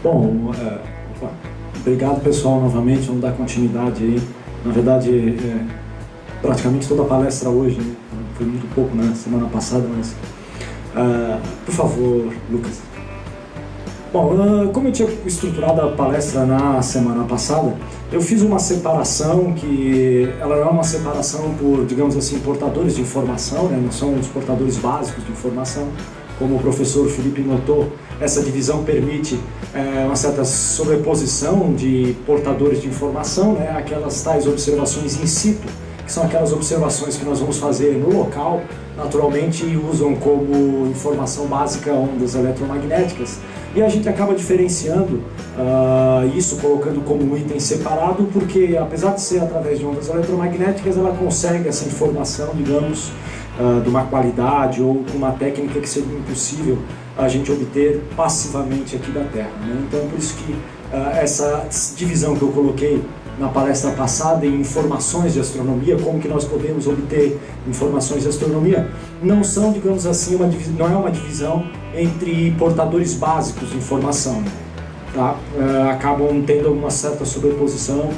Bom, obrigado pessoal novamente, vamos dar continuidade aí. Na verdade, praticamente toda a palestra hoje, né? Foi muito pouco na semana passada, mas por favor, Lucas. Bom, como eu tinha estruturado a palestra na semana passada, eu fiz uma separação que ela não é uma separação por, digamos assim, portadores de informação, né? Não são os portadores básicos de informação. Como o professor Felipe notou, essa divisão permite uma certa sobreposição de portadores de informação, né? Aquelas tais observações in situ, que são aquelas observações que nós vamos fazer no local, naturalmente usam como informação básica ondas eletromagnéticas, e a gente acaba diferenciando isso, colocando como um item separado, porque apesar de ser através de ondas eletromagnéticas, ela consegue essa informação, digamos, de uma qualidade ou com uma técnica que seria impossível a gente obter passivamente aqui da Terra, né? Então, por isso que essa divisão que eu coloquei na palestra passada em informações de astronomia, como que nós podemos obter informações de astronomia, não são, digamos assim, não é uma divisão entre portadores básicos de informação, tá? Acabam tendo uma certa sobreposição.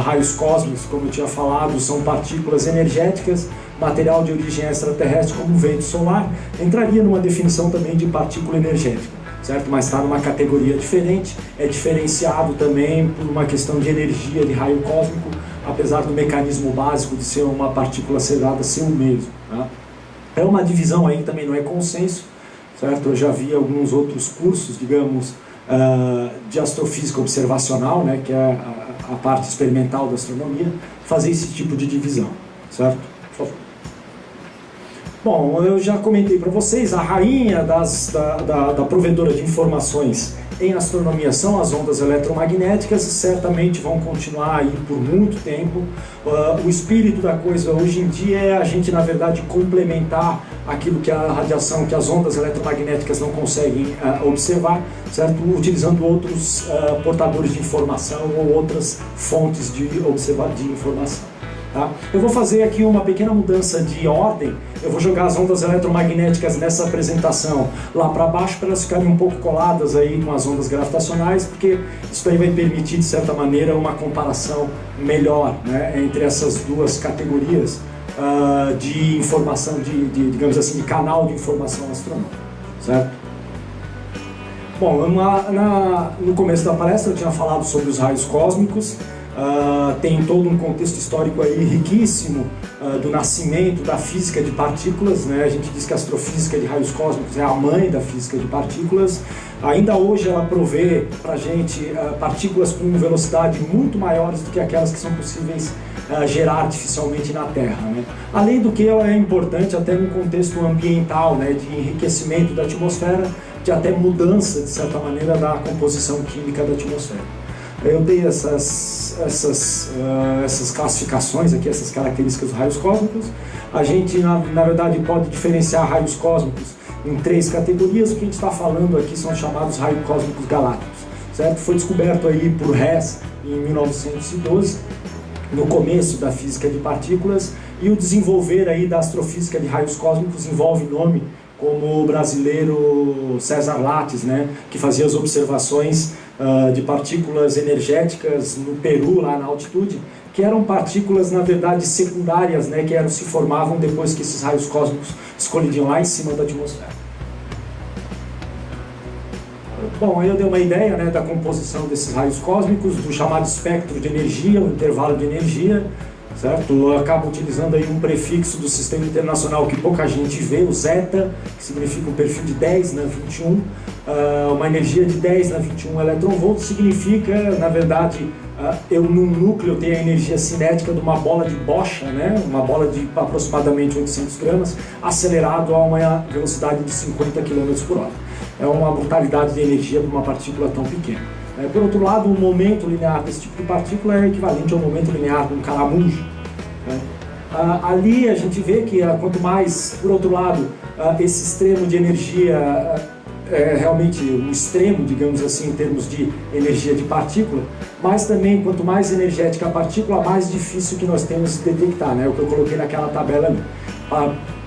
Raios cósmicos, como eu tinha falado, são partículas energéticas, material de origem extraterrestre como o vento solar, entraria numa definição também de partícula energética, certo? Mas está numa categoria diferente, é diferenciado também por uma questão de energia de raio cósmico, apesar do mecanismo básico de ser uma partícula cerrada ser o mesmo, tá? É uma divisão aí que também não é consenso, certo? Eu já vi alguns outros cursos, digamos, de astrofísica observacional, né, que é a parte experimental da astronomia, fazer esse tipo de divisão, certo? Por favor. Bom, eu já comentei para vocês, a rainha da provedora de informações em astronomia são as ondas eletromagnéticas, certamente vão continuar aí por muito tempo. O espírito da coisa hoje em dia é a gente, na verdade, complementar aquilo que a radiação, que as ondas eletromagnéticas não conseguem observar, certo? Utilizando outros portadores de informação ou outras fontes de informação. Tá? Eu vou fazer aqui uma pequena mudança de ordem. Eu vou jogar as ondas eletromagnéticas nessa apresentação lá para baixo para elas ficarem um pouco coladas aí com as ondas gravitacionais, porque isso aí vai permitir, de certa maneira, uma comparação melhor, né, entre essas duas categorias de informação, digamos assim, de canal de informação astronômica, certo? Bom, no começo da palestra eu tinha falado sobre os raios cósmicos. Tem todo um contexto histórico aí riquíssimo do nascimento da física de partículas, né? A gente diz que a astrofísica de raios cósmicos é a mãe da física de partículas. Ainda hoje ela provê para a gente partículas com velocidade muito maiores do que aquelas que são possíveis gerar artificialmente na Terra, né? Além do que ela é importante até no contexto ambiental, né? De enriquecimento da atmosfera, de até mudança, de certa maneira, da composição química da atmosfera. Eu dei essas classificações aqui, essas características dos raios cósmicos. A gente, na verdade, pode diferenciar raios cósmicos em 3 categorias. O que a gente está falando aqui são os chamados raios cósmicos galácticos, certo? Foi descoberto aí por Hess em 1912, no começo da física de partículas, e o desenvolver aí da astrofísica de raios cósmicos envolve nome como o brasileiro César Lattes, né, que fazia as observações de partículas energéticas no Peru, lá na altitude, que eram partículas, na verdade, secundárias, né, que se formavam depois que esses raios cósmicos se colidiam lá em cima da atmosfera. Bom, aí eu dei uma ideia, né, da composição desses raios cósmicos, do chamado espectro de energia, o intervalo de energia, certo? Eu acabo utilizando aí um prefixo do Sistema Internacional que pouca gente vê, o zeta, que significa um perfil de 10 na 21. Uma energia de 10 na 21 eletronvolts significa, na verdade, eu no núcleo tenho a energia cinética de uma bola de bocha, né? Uma bola de aproximadamente 800 gramas, acelerado a uma velocidade de 50 km por hora. É uma brutalidade de energia para uma partícula tão pequena. Por outro lado, o momento linear desse tipo de partícula é equivalente ao momento linear de um caramujo, né? Ali a gente vê que quanto mais, por outro lado, esse extremo de energia é realmente um extremo, digamos assim, em termos de energia de partícula, mas também quanto mais energética a partícula, mais difícil que nós temos de detectar, né? O que eu coloquei naquela tabela ali.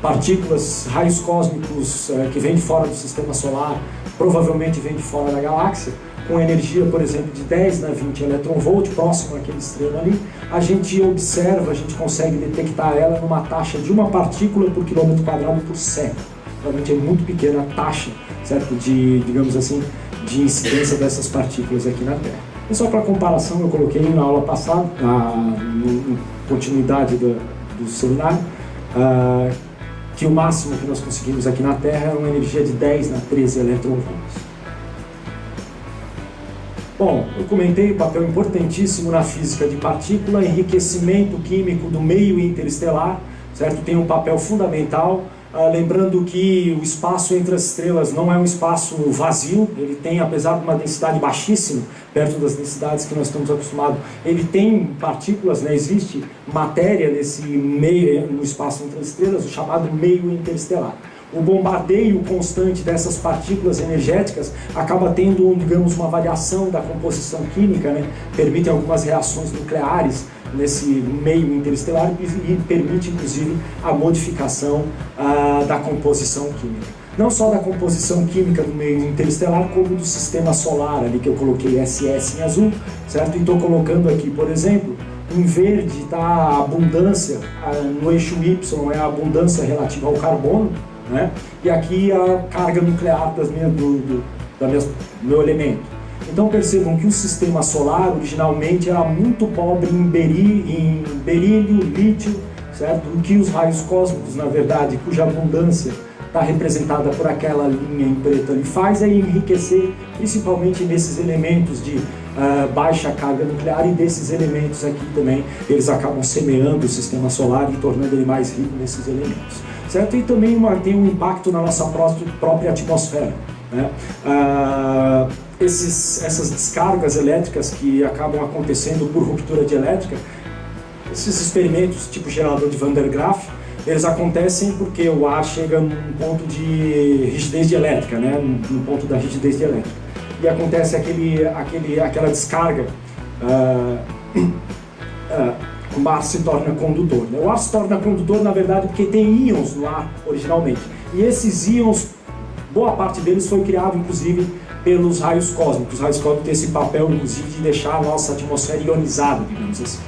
Partículas, raios cósmicos que vêm de fora do sistema solar, provavelmente vêm de fora da galáxia. com energia, por exemplo, de 10 na 20 electronvolt, próximo àquele extremo ali, a gente observa, a gente consegue detectar ela numa taxa de uma partícula por quilômetro quadrado por século. Realmente é muito pequena a taxa, certo? Digamos assim, de incidência dessas partículas aqui na Terra. E só para comparação, eu coloquei na aula passada, na continuidade do seminário, que o máximo que nós conseguimos aqui na Terra é uma energia de 10 na 13 eletronvolts. Bom, eu comentei o papel importantíssimo na física de partícula, enriquecimento químico do meio interestelar, certo? Tem um papel fundamental. Lembrando que o espaço entre as estrelas não é um espaço vazio, ele tem, apesar de uma densidade baixíssima, perto das densidades que nós estamos acostumados, ele tem partículas, né? Existe matéria nesse meio, no espaço entre as estrelas, o chamado meio interestelar. O bombardeio constante dessas partículas energéticas acaba tendo, digamos, uma variação da composição química, né? Permite algumas reações nucleares nesse meio interestelar e permite, inclusive, a modificação da composição química. Não só da composição química do meio interestelar, como do sistema solar, ali que eu coloquei SS em azul, certo? E estou colocando aqui, por exemplo, em verde está a abundância, no eixo Y é a abundância relativa ao carbono, né? E aqui a carga nuclear do meu elemento. Então percebam que o sistema solar originalmente era muito pobre em berílio, lítio, certo? O que os raios cósmicos, na verdade, cuja abundância está representada por aquela linha em preto ali, faz é enriquecer principalmente nesses elementos de baixa carga nuclear, e desses elementos aqui também eles acabam semeando o sistema solar e tornando ele mais rico nesses elementos, certo? E também tem um impacto na nossa própria atmosfera, né? Essas descargas elétricas que acabam acontecendo por ruptura dielétrica, esses experimentos tipo gerador de Van der Graaf, eles acontecem porque o ar chega num ponto de rigidez dielétrica, né? No ponto da rigidez dielétrica. E acontece aquela descarga, o ar se torna condutor, né? O ar se torna condutor, na verdade, porque tem íons no ar originalmente. E esses íons, boa parte deles foi criado, inclusive, pelos raios cósmicos. Os raios cósmicos têm esse papel, inclusive, de deixar a nossa atmosfera ionizada, digamos assim,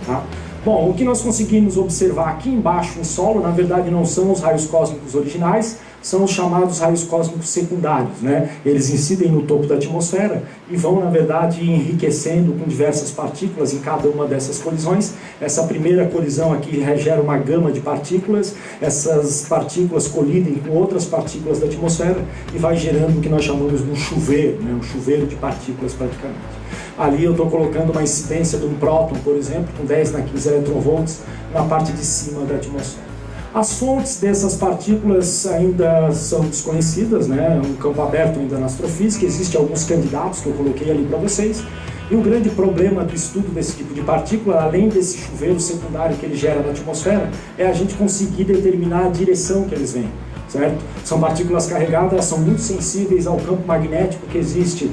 tá? Bom, o que nós conseguimos observar aqui embaixo em solo, na verdade, não são os raios cósmicos originais, são os chamados raios cósmicos secundários, né? Eles incidem no topo da atmosfera e vão, na verdade, enriquecendo com diversas partículas em cada uma dessas colisões. Essa primeira colisão aqui gera uma gama de partículas, essas partículas colidem com outras partículas da atmosfera e vai gerando o que nós chamamos de um chuveiro, né? Um chuveiro de partículas praticamente. Ali eu estou colocando uma incidência de um próton, por exemplo, com 10 na 15 eletronvolts na parte de cima da atmosfera. As fontes dessas partículas ainda são desconhecidas, né? É um campo aberto ainda na astrofísica, existem alguns candidatos que eu coloquei ali para vocês. E o grande problema do estudo desse tipo de partícula, além desse chuveiro secundário que ele gera na atmosfera, é a gente conseguir determinar a direção que eles vêm, certo? São partículas carregadas, são muito sensíveis ao campo magnético que existe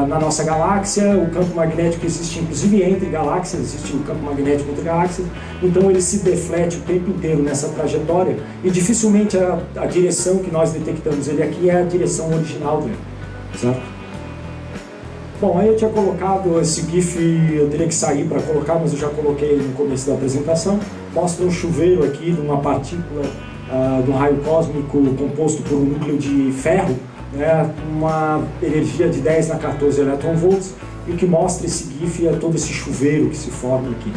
na nossa galáxia. O campo magnético existe inclusive entre galáxias, existe um campo magnético entre galáxias, então ele se deflete o tempo inteiro nessa trajetória e dificilmente a direção que nós detectamos ele aqui é a direção original dele, certo? Bom, aí eu tinha colocado esse GIF, eu teria que sair para colocar, mas eu já coloquei no começo da apresentação. Mostra um chuveiro aqui de uma partícula de um raio cósmico composto por um núcleo de ferro, né, uma energia de 10 na 14 eletronvolts, e o que mostra esse GIF é todo esse chuveiro que se forma aqui.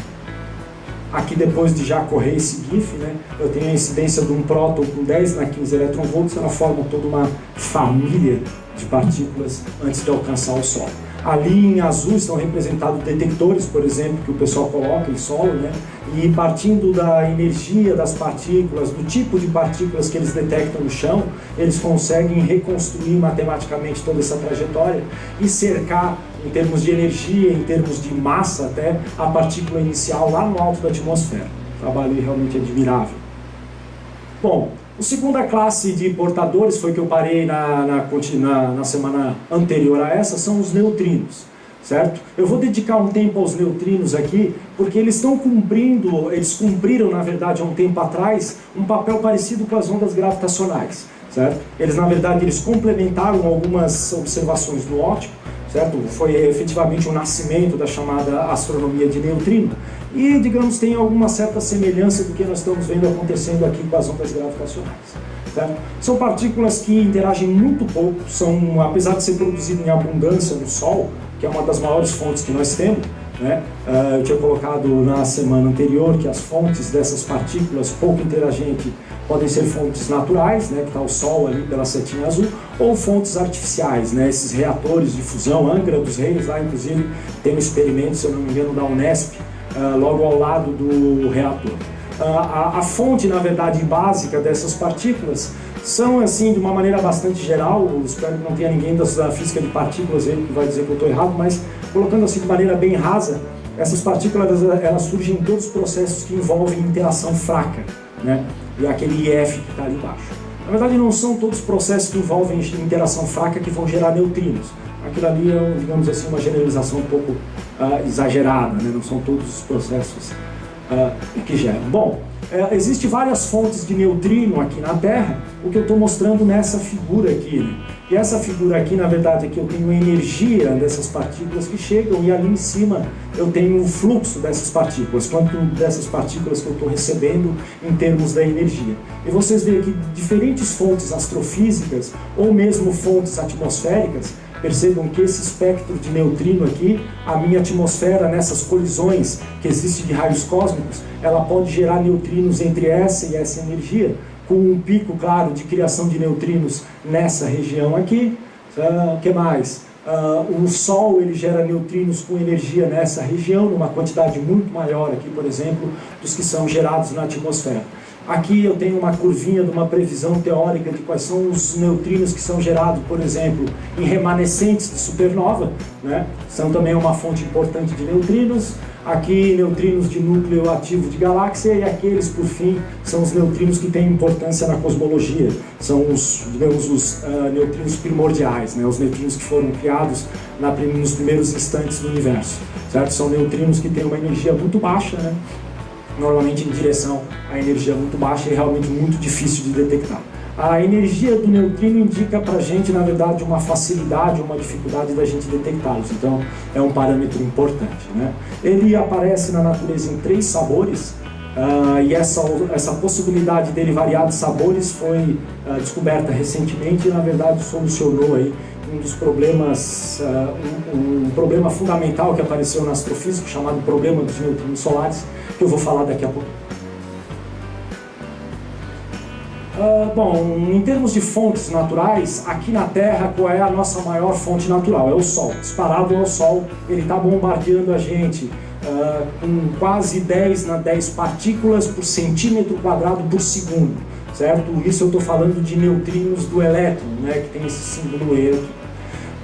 Aqui, depois de já correr esse GIF, né, eu tenho a incidência de um próton com 10 na 15 eletronvolts, ela forma toda uma família de partículas antes de alcançar o Sol. Ali em azul estão representados detectores, por exemplo, que o pessoal coloca em solo, né? E partindo da energia das partículas, do tipo de partículas que eles detectam no chão, eles conseguem reconstruir matematicamente toda essa trajetória e cercar, em termos de energia, em termos de massa até, a partícula inicial lá no alto da atmosfera. O trabalho realmente admirável. Bom, a segunda classe de portadores foi que eu parei na semana anterior a essa, são os neutrinos, certo? Eu vou dedicar um tempo aos neutrinos aqui, porque eles cumpriram, na verdade, há um tempo atrás, um papel parecido com as ondas gravitacionais, certo? Eles, na verdade, eles complementaram algumas observações do óptico, certo? Foi efetivamente o nascimento da chamada astronomia de neutrino e, digamos, tem alguma certa semelhança do que nós estamos vendo acontecendo aqui com as ondas gravitacionais. Certo? São partículas que interagem muito pouco, apesar de ser produzido em abundância no Sol, que é uma das maiores fontes que nós temos, né? Eu tinha colocado na semana anterior que as fontes dessas partículas pouco interagentes podem ser fontes naturais, né, que está o Sol ali pela setinha azul, ou fontes artificiais, né, esses reatores de fusão. Angra dos Reis, lá inclusive tem um experimento, se eu não me engano, da Unesp, logo ao lado do reator. A fonte, na verdade, básica dessas partículas são, assim, de uma maneira bastante geral, espero que não tenha ninguém da física de partículas aí que vai dizer que eu estou errado, mas colocando assim de maneira bem rasa, essas partículas elas surgem em todos os processos que envolvem interação fraca, né? E aquele IF que está ali embaixo. Na verdade, não são todos os processos que envolvem interação fraca que vão gerar neutrinos. Aquilo ali é, digamos assim, uma generalização um pouco exagerada, né? Não são todos os processos que geram. Bom, existem várias fontes de neutrino aqui na Terra, o que eu estou mostrando nessa figura aqui, né? E essa figura aqui, na verdade, aqui eu tenho a energia dessas partículas que chegam e ali em cima eu tenho o fluxo dessas partículas, quanto dessas partículas que eu estou recebendo em termos da energia. E vocês veem aqui diferentes fontes astrofísicas ou mesmo fontes atmosféricas. Percebam que esse espectro de neutrino aqui, a minha atmosfera nessas colisões que existem de raios cósmicos, ela pode gerar neutrinos entre essa e essa energia, com um pico, claro, de criação de neutrinos nessa região aqui. O que mais? O Sol ele gera neutrinos com energia nessa região, numa quantidade muito maior aqui, por exemplo, dos que são gerados na atmosfera. Aqui eu tenho uma curvinha de uma previsão teórica de quais são os neutrinos que são gerados, por exemplo, em remanescentes de supernova, né? São também uma fonte importante de neutrinos. Aqui, neutrinos de núcleo ativo de galáxia, e aqueles, por fim, são os neutrinos que têm importância na cosmologia. São os, digamos, os neutrinos primordiais, né? Os neutrinos que foram criados nos primeiros instantes do universo, certo? São neutrinos que têm uma energia muito baixa, né? Normalmente em direção à energia muito baixa e realmente muito difícil de detectar. A energia do neutrino indica para a gente, na verdade, uma facilidade, uma dificuldade da gente detectá-los. Então, é um parâmetro importante, né? Ele aparece na natureza em 3 sabores, e essa possibilidade dele variar de sabores foi descoberta recentemente e, na verdade, solucionou aí um dos problemas, um problema fundamental que apareceu na astrofísica, chamado problema dos neutrinos solares, que eu vou falar daqui a pouco. Bom, em termos de fontes naturais, aqui na Terra, qual é a nossa maior fonte natural? É o Sol. Disparado é o Sol, ele está bombardeando a gente com quase 10 partículas por centímetro quadrado por segundo, certo? Isso eu estou falando de neutrinos do elétron, né, que tem esse símbolo E aqui.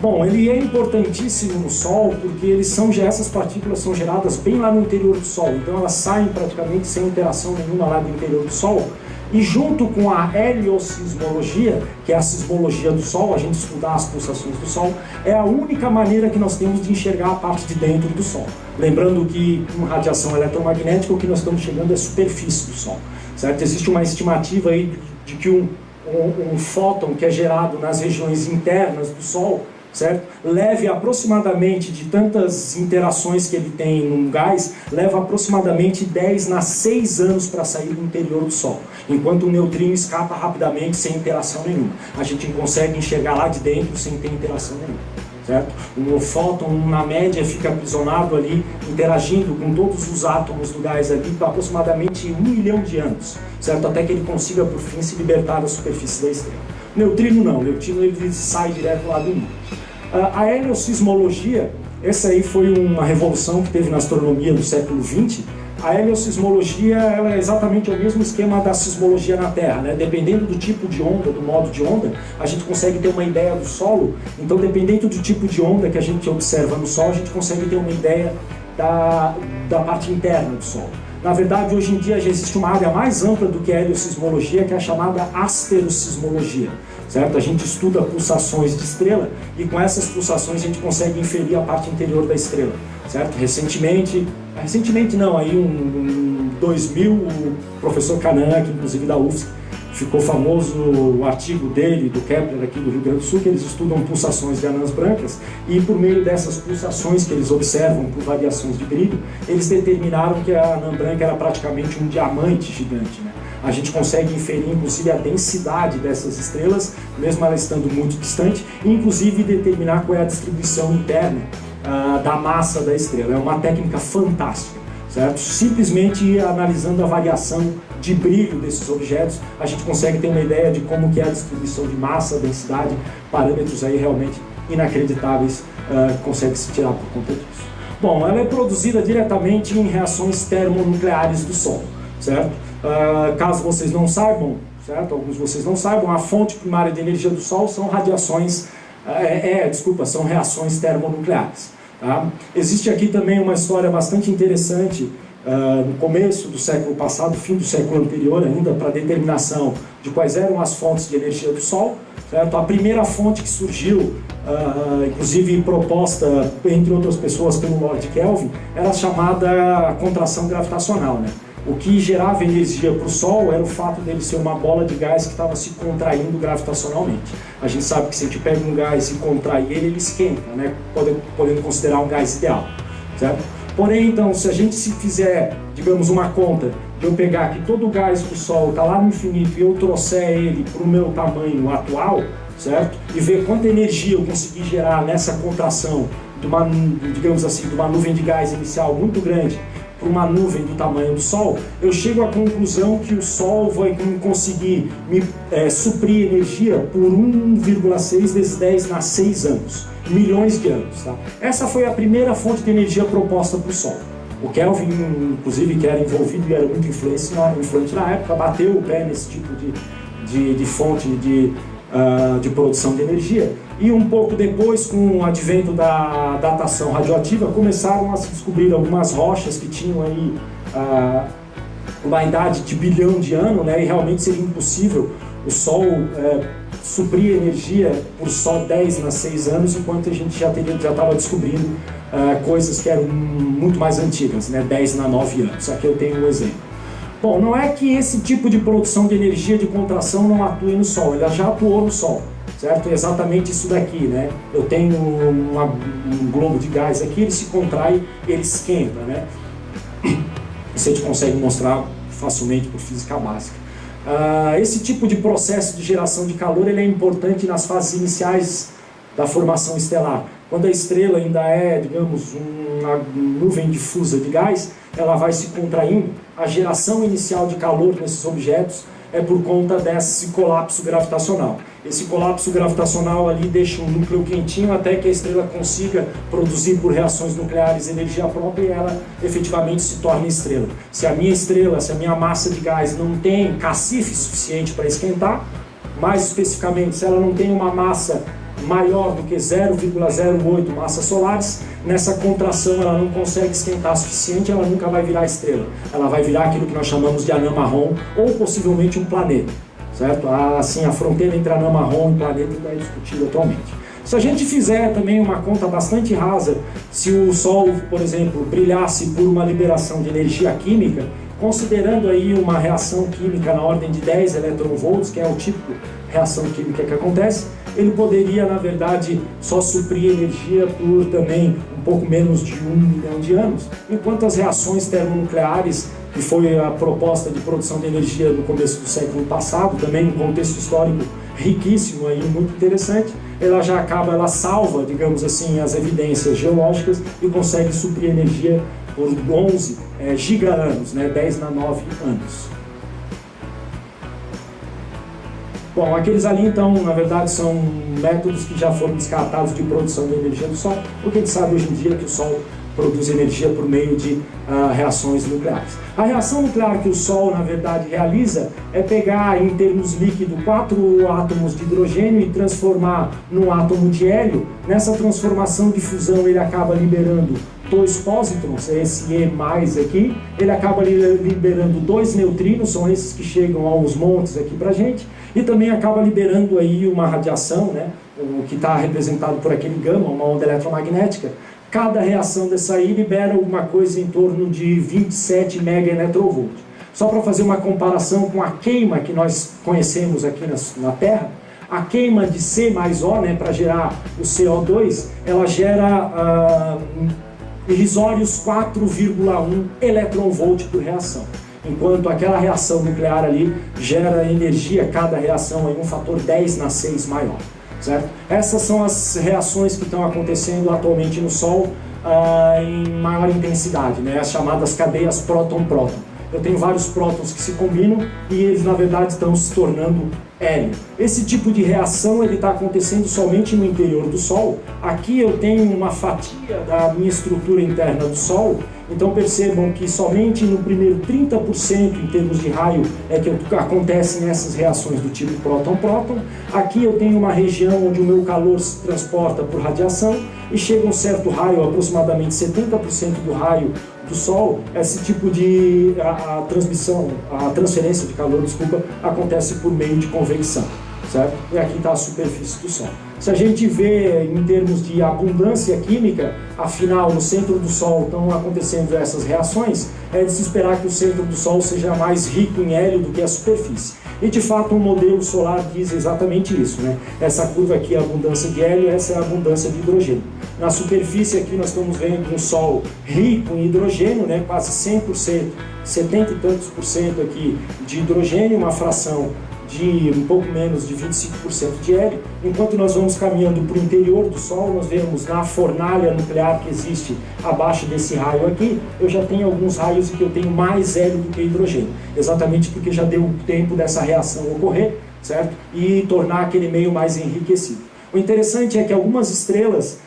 Bom, ele é importantíssimo no Sol porque essas partículas são geradas bem lá no interior do Sol, então elas saem praticamente sem interação nenhuma lá do interior do Sol. E junto com a heliosismologia, que é a sismologia do Sol, a gente estudar as pulsações do Sol, é a única maneira que nós temos de enxergar a parte de dentro do Sol. Lembrando que com radiação eletromagnética o que nós estamos chegando é a superfície do Sol, certo? Existe uma estimativa aí de que um fóton que é gerado nas regiões internas do Sol, certo? Leve aproximadamente, de tantas interações que ele tem num gás, leva aproximadamente 10 anos para sair do interior do Sol, enquanto o neutrino escapa rapidamente sem interação nenhuma. A gente consegue enxergar lá de dentro sem ter interação nenhuma, certo? O fóton, na média, fica aprisionado ali, interagindo com todos os átomos do gás ali por aproximadamente 1 milhão de anos, certo? Até que ele consiga, por fim, se libertar da superfície da estrela. Neutrino não, neutrino ele sai direto lá do núcleo. A heliosismologia, essa aí foi uma revolução que teve na astronomia do século XX. A heliosismologia ela é exatamente o mesmo esquema da sismologia na Terra, né? Dependendo do tipo de onda, do modo de onda, a gente consegue ter uma ideia do solo. Então, dependendo do tipo de onda que a gente observa no Sol, a gente consegue ter uma ideia da parte interna do Sol. Na verdade, hoje em dia já existe uma área mais ampla do que a heliosismologia, que é a chamada asterosismologia, certo? A gente estuda pulsações de estrela e com essas pulsações a gente consegue inferir a parte interior da estrela, certo? Recentemente não, aí em 2000, o professor Canan, que inclusive da UFSC, ficou famoso o artigo dele, do Kepler, aqui do Rio Grande do Sul, que eles estudam pulsações de anãs brancas, e por meio dessas pulsações que eles observam por variações de brilho, eles determinaram que a anã branca era praticamente um diamante gigante, né? A gente consegue inferir, inclusive, a densidade dessas estrelas, mesmo ela estando muito distante, e, inclusive, determinar qual é a distribuição interna da massa da estrela. É uma técnica fantástica, certo? Simplesmente analisando a variação de brilho desses objetos, a gente consegue ter uma ideia de como que é a distribuição de massa, densidade, parâmetros aí realmente inacreditáveis, consegue se tirar por conta disso. Bom, ela é produzida diretamente em reações termonucleares do Sol, certo? Caso vocês não saibam, certo? Alguns de vocês não saibam, a fonte primária de energia do Sol são radiações, são reações termonucleares. Tá? Existe aqui também uma história bastante interessante no começo do século passado, fim do século anterior ainda, para a determinação de quais eram as fontes de energia do Sol. Certo? A primeira fonte que surgiu, inclusive proposta, entre outras pessoas, pelo Lord Kelvin, era chamada contração gravitacional, né? O que gerava energia para o Sol era o fato dele ser uma bola de gás que estava se contraindo gravitacionalmente. A gente sabe que se a gente pega um gás e contrai ele, ele esquenta, né? Podendo considerar um gás ideal, certo? Porém, então, se a gente fizer, digamos, uma conta de eu pegar que todo o gás do Sol está lá no infinito e eu trouxer ele para o meu tamanho atual, certo? E ver quanta energia eu consegui gerar nessa contração de uma, digamos assim, de uma nuvem de gás inicial muito grande para uma nuvem do tamanho do Sol, eu chego à conclusão que o Sol vai conseguir me suprir energia por 1,6 vezes 10 na 6 anos, milhões de anos. Tá? Essa foi a primeira fonte de energia proposta para o Sol. O Kelvin, inclusive, que era envolvido e era muito influente na época, bateu o pé nesse tipo de fonte de produção de energia. E um pouco depois, com o advento da datação radioativa, começaram a se descobrir algumas rochas que tinham aí uma idade de bilhão de anos, né? E realmente seria impossível o Sol suprir energia por só 10 nas 6 anos, enquanto a gente já estava descobrindo coisas que eram muito mais antigas, né? 10 na 9 anos. Aqui eu tenho um exemplo. Bom, não é que esse tipo de produção de energia de contração não atue no Sol, ele já atuou no Sol, certo? É exatamente isso daqui, né? Eu tenho um globo de gás aqui, ele se contrai, ele esquenta, né? Isso a gente consegue mostrar facilmente por física básica. Esse tipo de processo de geração de calor ele é importante nas fases iniciais da formação estelar. Quando a estrela ainda é, digamos, uma nuvem difusa de gás, ela vai se contraindo. A geração inicial de calor nesses objetos é por conta desse colapso gravitacional. Esse colapso gravitacional ali deixa um núcleo quentinho até que a estrela consiga produzir por reações nucleares energia própria e ela efetivamente se torne estrela. Se a minha massa de gás não tem cacife suficiente para esquentar, mais especificamente, se ela não tem uma massa maior do que 0,08 massas solares, nessa contração ela não consegue esquentar o suficiente, ela nunca vai virar estrela. Ela vai virar aquilo que nós chamamos de anã marrom ou possivelmente um planeta, certo? Assim, a fronteira entre anã marrom e planeta ainda é discutida atualmente. Se a gente fizer também uma conta bastante rasa, se o Sol, por exemplo, brilhasse por uma liberação de energia química, considerando aí uma reação química na ordem de 10 eletronvolts, que é o típico reação química que acontece, ele poderia, na verdade, só suprir energia por também um pouco menos de 1 milhão de anos, enquanto as reações termonucleares, que foi a proposta de produção de energia no começo do século passado, também um contexto histórico riquíssimo e muito interessante, ela salva, digamos assim, as evidências geológicas e consegue suprir energia por 11 giga-anos, né, 10 na 9 anos. Bom, aqueles ali, então, na verdade, são métodos que já foram descartados de produção de energia do Sol, porque a gente sabe hoje em dia que o Sol produz energia por meio de reações nucleares. A reação nuclear que o Sol, na verdade, realiza é pegar, em termos líquidos, 4 átomos de hidrogênio e transformar num átomo de hélio. Nessa transformação de fusão, ele acaba liberando 2 pósitrons, esse E mais aqui, ele acaba liberando 2 neutrinos, são esses que chegam aos montes aqui pra gente, e também acaba liberando aí uma radiação, né, o que está representado por aquele gama, uma onda eletromagnética. Cada reação dessa aí libera alguma coisa em torno de 27 megaelectrovolts. Só para fazer uma comparação com a queima que nós conhecemos aqui na Terra, a queima de C mais O, né, para gerar o CO2, ela gera irrisórios 4,1 eletronvolt por reação. Enquanto aquela reação nuclear ali gera energia, cada reação em um fator 10⁶ maior. Certo? Essas são as reações que estão acontecendo atualmente no Sol em maior intensidade, né? As chamadas cadeias próton-próton. Eu tenho vários prótons que se combinam e eles na verdade estão se tornando hélio. Esse tipo de reação está acontecendo somente no interior do Sol. Aqui eu tenho uma fatia da minha estrutura interna do Sol, então percebam que somente no primeiro 30% em termos de raio é que acontecem essas reações do tipo próton-próton. Aqui eu tenho uma região onde o meu calor se transporta por radiação e chega um certo raio, aproximadamente 70% do raio do Sol, esse tipo de a transferência de calor, acontece por meio de convecção, certo? E aqui está a superfície do Sol. Se a gente vê em termos de abundância química, afinal, no centro do Sol estão acontecendo essas reações, é de se esperar que o centro do Sol seja mais rico em hélio do que a superfície. E de fato um modelo solar diz exatamente isso, né? Essa curva aqui é a abundância de hélio, essa é a abundância de hidrogênio. Na superfície aqui nós estamos vendo um Sol rico em hidrogênio, né? Quase 100%, 70 e tantos por cento aqui de hidrogênio, uma fração de um pouco menos de 25% de hélio. Enquanto nós vamos caminhando para o interior do Sol, nós vemos na fornalha nuclear que existe abaixo desse raio aqui, eu já tenho alguns raios em que eu tenho mais hélio do que hidrogênio, exatamente porque já deu tempo dessa reação ocorrer, certo? E tornar aquele meio mais enriquecido. O interessante é que algumas estrelas,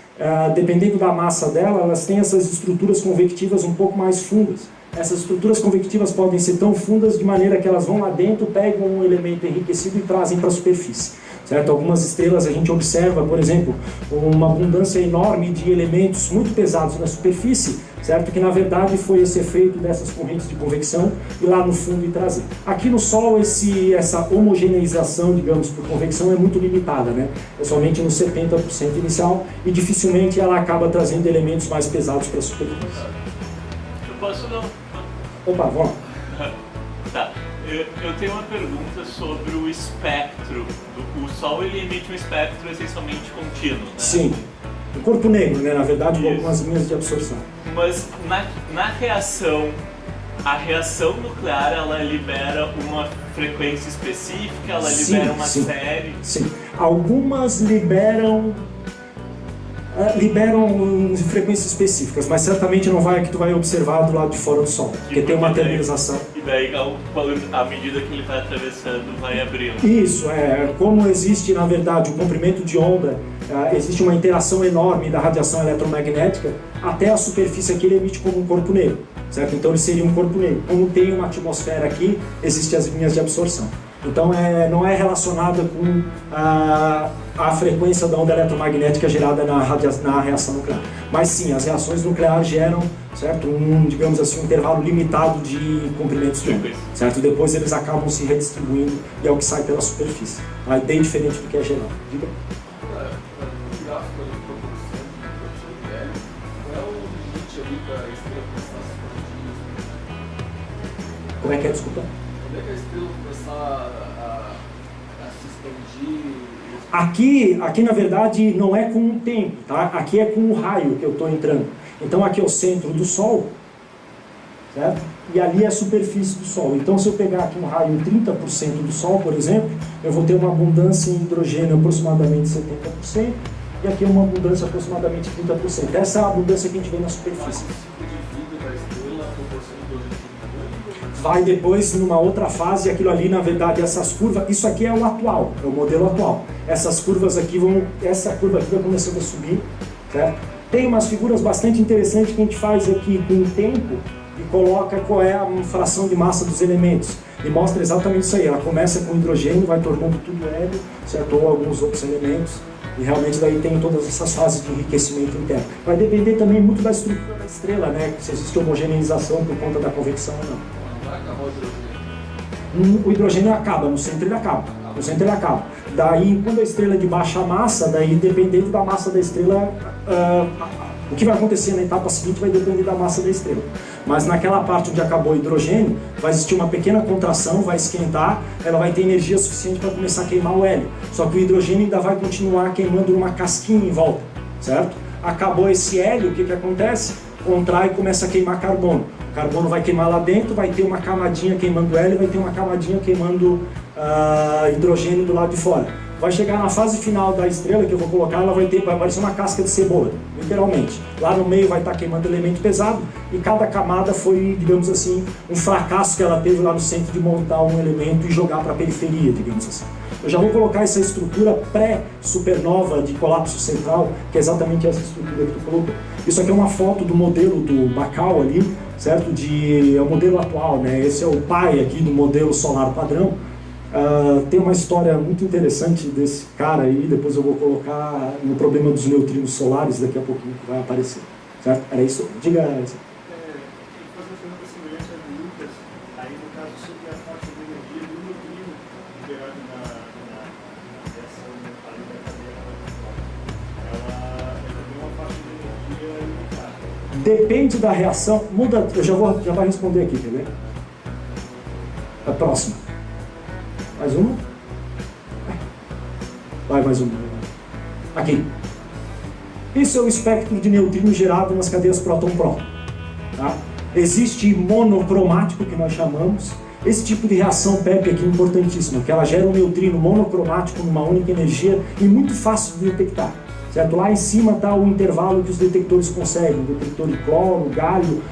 dependendo da massa dela, elas têm essas estruturas convectivas um pouco mais fundas. Essas estruturas convectivas podem ser tão fundas de maneira que elas vão lá dentro, pegam um elemento enriquecido e trazem para a superfície. Certo? Algumas estrelas a gente observa, por exemplo, uma abundância enorme de elementos muito pesados na superfície, certo? Que na verdade foi esse efeito dessas correntes de convecção e lá no fundo e trazer. Aqui no Sol essa homogeneização, digamos, por convecção é muito limitada, né? É somente no 70% inicial e dificilmente ela acaba trazendo elementos mais pesados para a superfície. Eu posso não? Opa, vamos. Tá. Eu tenho uma pergunta sobre o espectro. O Sol ele emite um espectro essencialmente contínuo, né? Sim. O corpo negro, né? Na verdade, com algumas linhas de absorção. Mas na reação, a reação nuclear, ela libera uma frequência específica, ela libera uma série? Sim. Algumas liberam frequências específicas, mas certamente não vai a que tu vai observar do lado de fora do Sol, porque tem uma terminização. E daí, à medida que ele vai atravessando, vai abrindo. Isso, como existe, na verdade, o comprimento de onda, existe uma interação enorme da radiação eletromagnética, até a superfície aqui ele emite como um corpo negro, certo? Então ele seria um corpo negro. Como tem uma atmosfera aqui, existem as linhas de absorção. Então não é relacionada com a frequência da onda eletromagnética gerada na reação nuclear. Mas sim, as reações nucleares geram, certo, digamos assim, um intervalo limitado de comprimentos de onda, certo? Depois eles acabam se redistribuindo e é o que sai pela superfície. É bem diferente do que é gerado. Diga. Como é que é? Desculpa. Como é que a estrela começar a se expandir? Aqui na verdade não é com o tempo, tá? Aqui é com o raio que eu estou entrando. Então aqui é o centro do Sol, certo? E ali é a superfície do Sol. Então se eu pegar aqui um raio em 30% do Sol, por exemplo, eu vou ter uma abundância em hidrogênio aproximadamente 70%, e aqui é uma abundância aproximadamente 30%. Essa é a abundância que a gente vê na superfície. Vai depois numa outra fase, aquilo ali na verdade, essas curvas, isso aqui é o atual, é o modelo atual. Essas curvas aqui essa curva aqui vai começando a subir, certo? Tem umas figuras bastante interessantes que a gente faz aqui com o tempo e coloca qual é a fração de massa dos elementos. E mostra exatamente isso aí, ela começa com hidrogênio, vai tornando tudo hélio, certo? Ou alguns outros elementos. E realmente daí tem todas essas fases de enriquecimento interno. Vai depender também muito da estrutura da estrela, né? Se existe homogeneização por conta da convecção ou não. O hidrogênio acaba, no centro ele acaba. No centro ele acaba. Daí, quando a estrela é de baixa massa, daí dependendo da massa da estrela, o que vai acontecer na etapa seguinte vai depender da massa da estrela. Mas naquela parte onde acabou o hidrogênio, vai existir uma pequena contração, vai esquentar, ela vai ter energia suficiente para começar a queimar o hélio. Só que o hidrogênio ainda vai continuar queimando numa casquinha em volta, certo? Acabou esse hélio, o que acontece? Contrai e começa a queimar carbono. O carbono vai queimar lá dentro, vai ter uma camadinha queimando hélio, vai ter uma camadinha queimando hidrogênio do lado de fora. Vai chegar na fase final da estrela, que eu vou colocar, ela vai parecer uma casca de cebola, literalmente. Lá no meio vai estar queimando elemento pesado, e cada camada foi, digamos assim, um fracasso que ela teve lá no centro de montar um elemento e jogar para a periferia, digamos assim. Eu já vou colocar essa estrutura pré-supernova de colapso central, que é exatamente essa estrutura que tu colocou. Isso aqui é uma foto do modelo do Bacall ali, certo? É o modelo atual, né? Esse é o pai aqui do modelo solar padrão. Tem uma história muito interessante desse cara aí, depois eu vou colocar no problema dos neutrinos solares, daqui a pouquinho que vai aparecer, certo? Era isso? Diga. Fazer uma pergunta semelhante à do Lucas, aí no caso sobre a faixa de energia do neutrino liberado na reação ali da cadeia molecular, ela tem uma faixa de energia limitada. Depende da reação, muda, eu já vou responder aqui, quer ver? A próxima. Mais uma? Vai, mais uma. Aqui. Isso é o espectro de neutrino gerado nas cadeias próton-próton. Tá? Existe monocromático, que nós chamamos. Esse tipo de reação PEP aqui é importantíssima, que ela gera um neutrino monocromático numa única energia e muito fácil de detectar. Certo? Lá em cima está o intervalo que os detectores conseguem, detector de cloro, galho,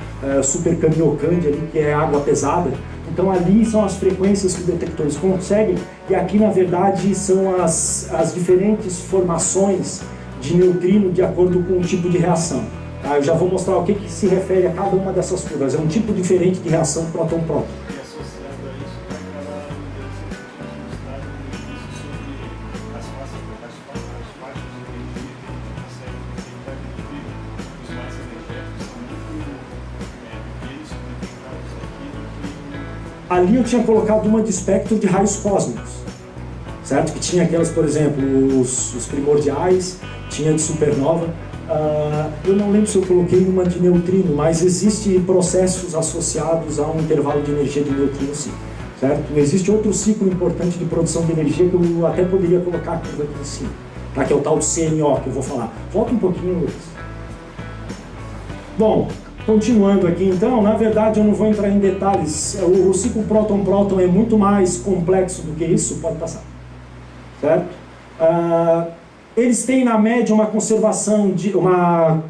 supercamiocândia ali, que é água pesada. Então ali são as frequências que os detectores conseguem, e aqui na verdade são as diferentes formações de neutrino de acordo com o tipo de reação. Tá? Eu já vou mostrar o que se refere a cada uma dessas curvas. É um tipo diferente de reação próton-próton. E associado a isso, aquela mudança que a gente mostrado no início sobre as faixas de energia que a gente consegue detectar de neutrino. Os mais energéticos são muito pequenos, detectados aqui do que... Ali eu tinha colocado uma de espectro de raios cósmicos, certo? Que tinha aquelas, por exemplo, os primordiais, tinha de supernova. Eu não lembro se eu coloquei uma de neutrino, mas existem processos associados a um intervalo de energia de neutrino, sim, certo? Existe outro ciclo importante de produção de energia que eu até poderia colocar aqui em cima, tá? Que é o tal de CNO, que eu vou falar. Volta um pouquinho, Lucas. Bom, continuando aqui, então, na verdade eu não vou entrar em detalhes. O ciclo próton-próton é muito mais complexo do que isso, pode passar, certo? Eles têm na média uma conservação, uma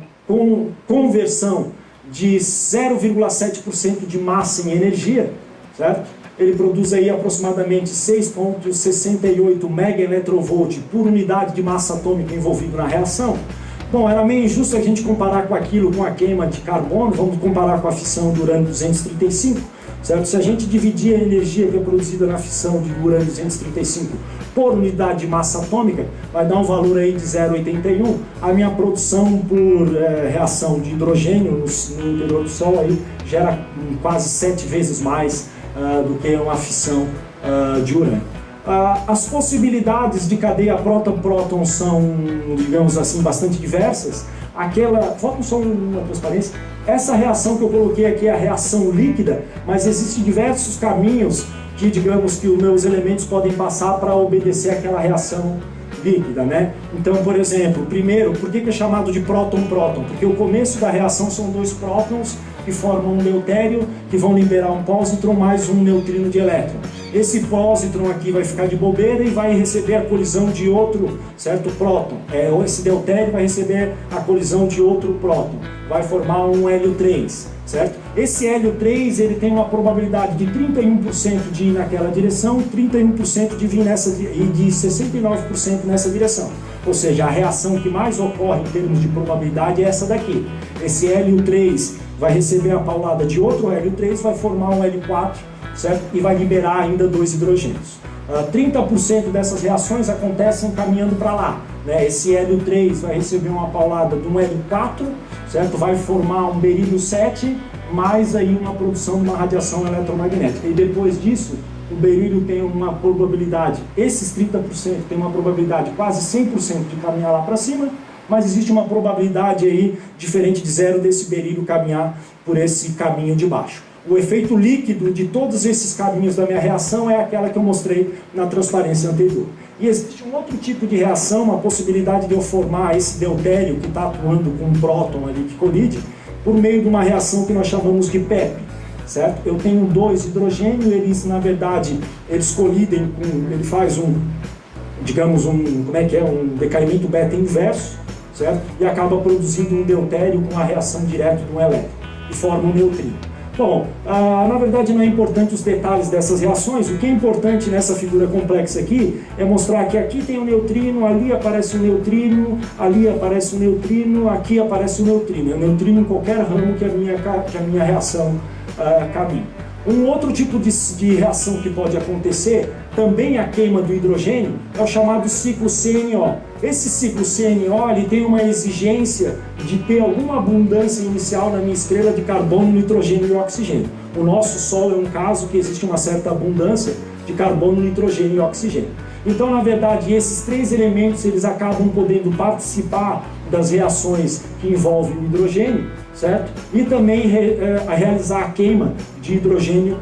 conversão de 0,7% de massa em energia, certo? Ele produz aí aproximadamente 6,68 megaelectrovolt por unidade de massa atômica envolvida na reação. Bom, era meio injusto a gente comparar com aquilo, com a queima de carbono, vamos comparar com a fissão do urânio 235, certo? Se a gente dividir a energia que é produzida na fissão de urânio 235 por unidade de massa atômica, vai dar um valor aí de 0,81. A minha produção por reação de hidrogênio no interior do Sol aí gera quase 7 vezes mais do que uma fissão de urânio. As possibilidades de cadeia próton-próton são, digamos assim, bastante diversas. Falta só uma transparência. Essa reação que eu coloquei aqui é a reação líquida, mas existem diversos caminhos que, digamos, que os meus elementos podem passar para obedecer àquela reação líquida, né? Então, por exemplo, primeiro, por que é chamado de próton-próton? Porque o começo da reação são dois prótons que formam um deutério, que vão liberar um pósitron mais um neutrino de elétron. Esse pósitron aqui vai ficar de bobeira e vai receber a colisão de outro, certo, próton. Esse deutério vai receber a colisão de outro próton, vai formar um hélio 3, certo? Esse hélio 3 ele tem uma probabilidade de 31% de ir naquela direção, 31% de vir nessa e de 69% nessa direção. Ou seja, a reação que mais ocorre em termos de probabilidade é essa daqui. Esse hélio 3 vai receber a paulada de outro hélio 3, vai formar um hélio 4, certo? E vai liberar ainda 2 hidrogênios. 30% dessas reações acontecem caminhando para lá, né? Esse hélio 3 vai receber uma paulada de um hélio 4, certo? Vai formar um berílio 7, mais aí uma produção de uma radiação eletromagnética. E depois disso, o berílio tem uma probabilidade, esses 30% tem uma probabilidade quase 100% de caminhar lá para cima, mas existe uma probabilidade aí diferente de zero desse berílio caminhar por esse caminho de baixo. O efeito líquido de todos esses caminhos da minha reação é aquela que eu mostrei na transparência anterior. E existe um outro tipo de reação, uma possibilidade de eu formar esse deutério que está atuando com um próton ali que colide, por meio de uma reação que nós chamamos de PEP, certo? Eu tenho dois hidrogênios, eles na verdade, eles colidem com, ele faz um, digamos um decaimento beta inverso, certo? E acaba produzindo um deutério com a reação direta de um elétron, e forma um neutrino. Bom, na verdade não é importante os detalhes dessas reações, o que é importante nessa figura complexa aqui é mostrar que aqui tem um neutrino, ali aparece um neutrino, ali aparece um neutrino, aqui aparece um neutrino. É um neutrino em qualquer ramo que a minha reação caminha. Um outro tipo de reação que pode acontecer, também a queima do hidrogênio, é o chamado ciclo CNO. Esse ciclo CNO ele tem uma exigência de ter alguma abundância inicial na minha estrela de carbono, nitrogênio e oxigênio. O nosso Sol é um caso que existe uma certa abundância de carbono, nitrogênio e oxigênio. Então, na verdade, esses três elementos eles acabam podendo participar das reações que envolvem o hidrogênio, certo? E também realizar a queima de hidrogênio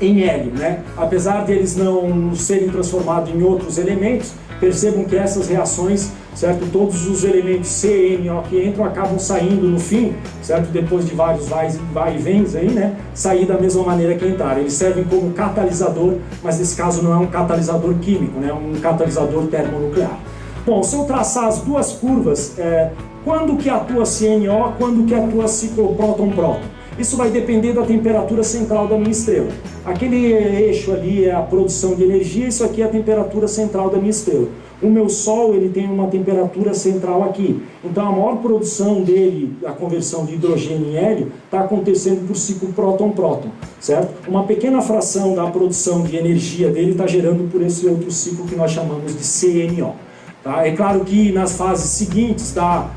em hélio, né? Apesar de eles não serem transformados em outros elementos, percebam que essas reações, certo? Todos os elementos C, N, O que entram acabam saindo no fim, certo? Depois de vários vai e vens aí, né? Sair da mesma maneira que entraram. Eles servem como catalisador, mas nesse caso não é um catalisador químico, né? É um catalisador termonuclear. Bom, se eu traçar as duas curvas, quando que atua CNO, quando que atua ciclo próton-próton? Isso vai depender da temperatura central da minha estrela. Aquele eixo ali é a produção de energia, isso aqui é a temperatura central da minha estrela. O meu Sol ele tem uma temperatura central aqui. Então a maior produção dele, a conversão de hidrogênio em hélio, está acontecendo por ciclo próton-próton, certo? Uma pequena fração da produção de energia dele está gerando por esse outro ciclo que nós chamamos de CNO. Tá? É claro que nas fases seguintes da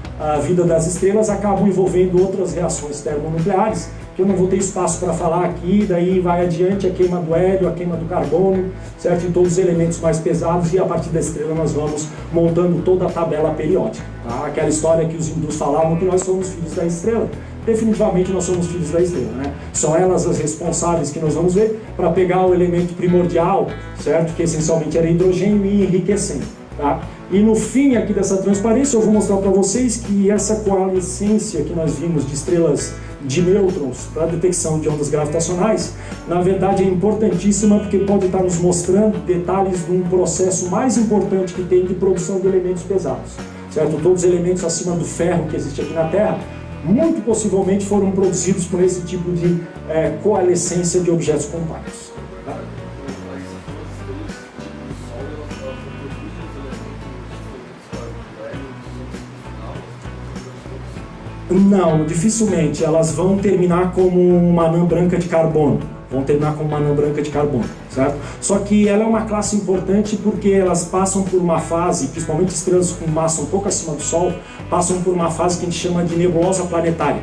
vida das estrelas acabam envolvendo outras reações termonucleares, que eu não vou ter espaço para falar aqui, daí vai adiante a queima do hélio, a queima do carbono, certo? E todos os elementos mais pesados, e a partir da estrela nós vamos montando toda a tabela periódica. Tá? Aquela história que os hindus falavam que nós somos filhos da estrela, definitivamente nós somos filhos da estrela, né? São elas as responsáveis que nós vamos ver para pegar o elemento primordial, certo? Que essencialmente era hidrogênio e enriquecendo, tá? E no fim aqui dessa transparência eu vou mostrar para vocês que essa coalescência que nós vimos de estrelas de nêutrons para detecção de ondas gravitacionais, na verdade é importantíssima porque pode estar nos mostrando detalhes de um processo mais importante que tem de produção de elementos pesados, certo? Todos os elementos acima do ferro que existe aqui na Terra, muito possivelmente foram produzidos por esse tipo de coalescência de objetos compactos. Tá? Não, dificilmente. Elas vão terminar como uma anã branca de carbono. Vão terminar como uma anã branca de carbono, certo? Só que ela é uma classe importante porque elas passam por uma fase, principalmente estrelas com massa um pouco acima do Sol, passam por uma fase que a gente chama de nebulosa planetária,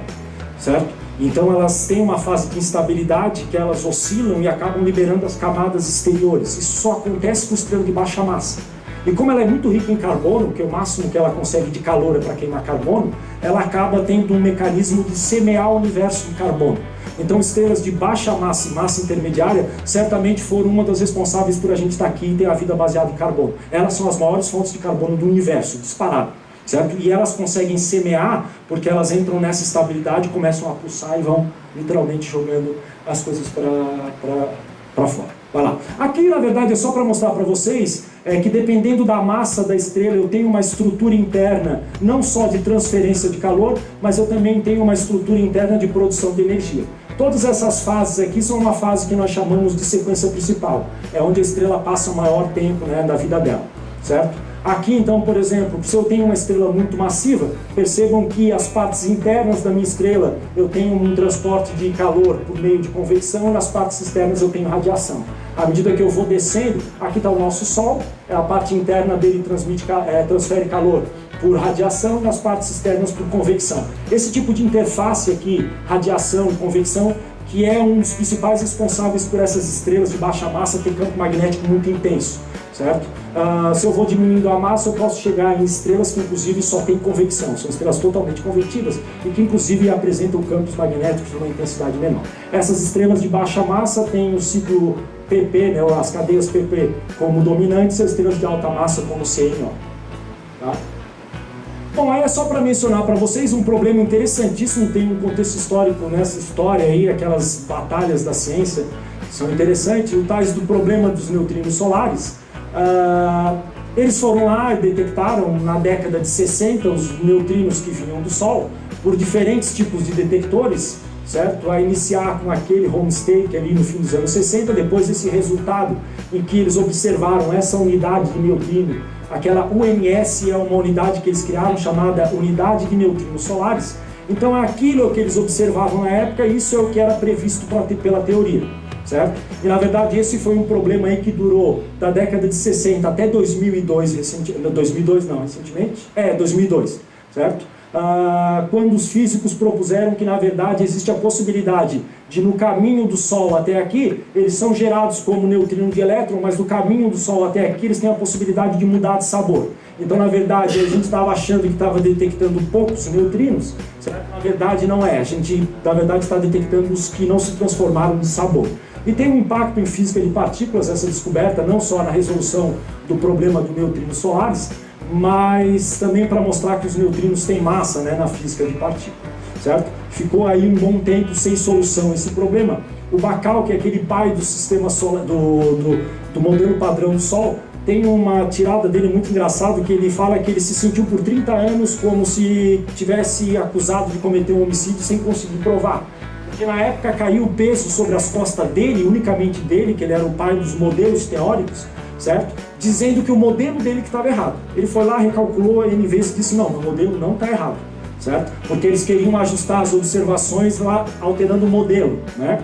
certo? Então elas têm uma fase de instabilidade que elas oscilam e acabam liberando as camadas exteriores. Isso só acontece com estrelas de baixa massa. E como ela é muito rica em carbono, que o máximo que ela consegue de calor é para queimar carbono, ela acaba tendo um mecanismo de semear o universo de carbono. Então estrelas de baixa massa e massa intermediária certamente foram uma das responsáveis por a gente estar aqui e ter a vida baseada em carbono. Elas são as maiores fontes de carbono do universo, disparado, certo? E elas conseguem semear porque elas entram nessa estabilidade, começam a pulsar e vão literalmente jogando as coisas para fora. Vai lá. Aqui, na verdade, é só para mostrar para vocês que dependendo da massa da estrela, eu tenho uma estrutura interna, não só de transferência de calor, mas eu também tenho uma estrutura interna de produção de energia. Todas essas fases aqui são uma fase que nós chamamos de sequência principal. É onde a estrela passa o maior tempo, né, da vida dela, certo? Aqui, então, por exemplo, se eu tenho uma estrela muito massiva, percebam que as partes internas da minha estrela eu tenho um transporte de calor por meio de convecção e nas partes externas eu tenho radiação. À medida que eu vou descendo, aqui está o nosso Sol, a parte interna dele transfere calor por radiação e nas partes externas por convecção. Esse tipo de interface aqui, radiação e convecção, que é um dos principais responsáveis por essas estrelas de baixa massa ter campo magnético muito intenso. certo? Se eu vou diminuindo a massa, eu posso chegar em estrelas que inclusive só tem convecção, são estrelas totalmente convectivas e que inclusive apresentam campos magnéticos de uma intensidade menor. Essas estrelas de baixa massa têm o ciclo PP, né, as cadeias PP como dominantes e as estrelas de alta massa como CNO. Tá? Bom, aí é só para mencionar para vocês um problema interessantíssimo, tem um contexto histórico nessa história aí, aquelas batalhas da ciência que são interessantes, o tais do problema dos neutrinos solares. Eles foram lá e detectaram na década de 60 os neutrinos que vinham do Sol por diferentes tipos de detectores, certo? A iniciar com aquele Homestake ali no fim dos anos 60, depois esse resultado em que eles observaram essa unidade de neutrino, aquela UNS é uma unidade que eles criaram chamada Unidade de Neutrinos Solares. Então aquilo que eles observavam na época, isso é o que era previsto pela teoria, certo? E na verdade esse foi um problema aí que durou da década de 60 até 2002, recentemente? 2002, certo? Quando os físicos propuseram que na verdade existe a possibilidade de no caminho do Sol até aqui, eles são gerados como neutrino de elétron, mas no caminho do Sol até aqui eles têm a possibilidade de mudar de sabor. Então na verdade a gente estava achando que estava detectando poucos neutrinos, certo? Na verdade não é, a gente na verdade está detectando os que não se transformaram de sabor. E tem um impacto em física de partículas essa descoberta, não só na resolução do problema dos neutrinos solares, mas também para mostrar que os neutrinos têm massa, né, na física de partículas, certo? Ficou aí um bom tempo sem solução esse problema. O Bacall, que é aquele pai do sistema solar, do modelo padrão do Sol, tem uma tirada dele muito engraçada que ele fala que ele se sentiu por 30 anos como se tivesse acusado de cometer um homicídio sem conseguir provar. Porque na época caiu o peso sobre as costas dele, unicamente dele, que ele era o pai dos modelos teóricos, certo? Dizendo que o modelo dele que estava errado. Ele foi lá, recalculou, N vezes e disse, não, o modelo não está errado, certo? Porque eles queriam ajustar as observações lá, alterando o modelo, né?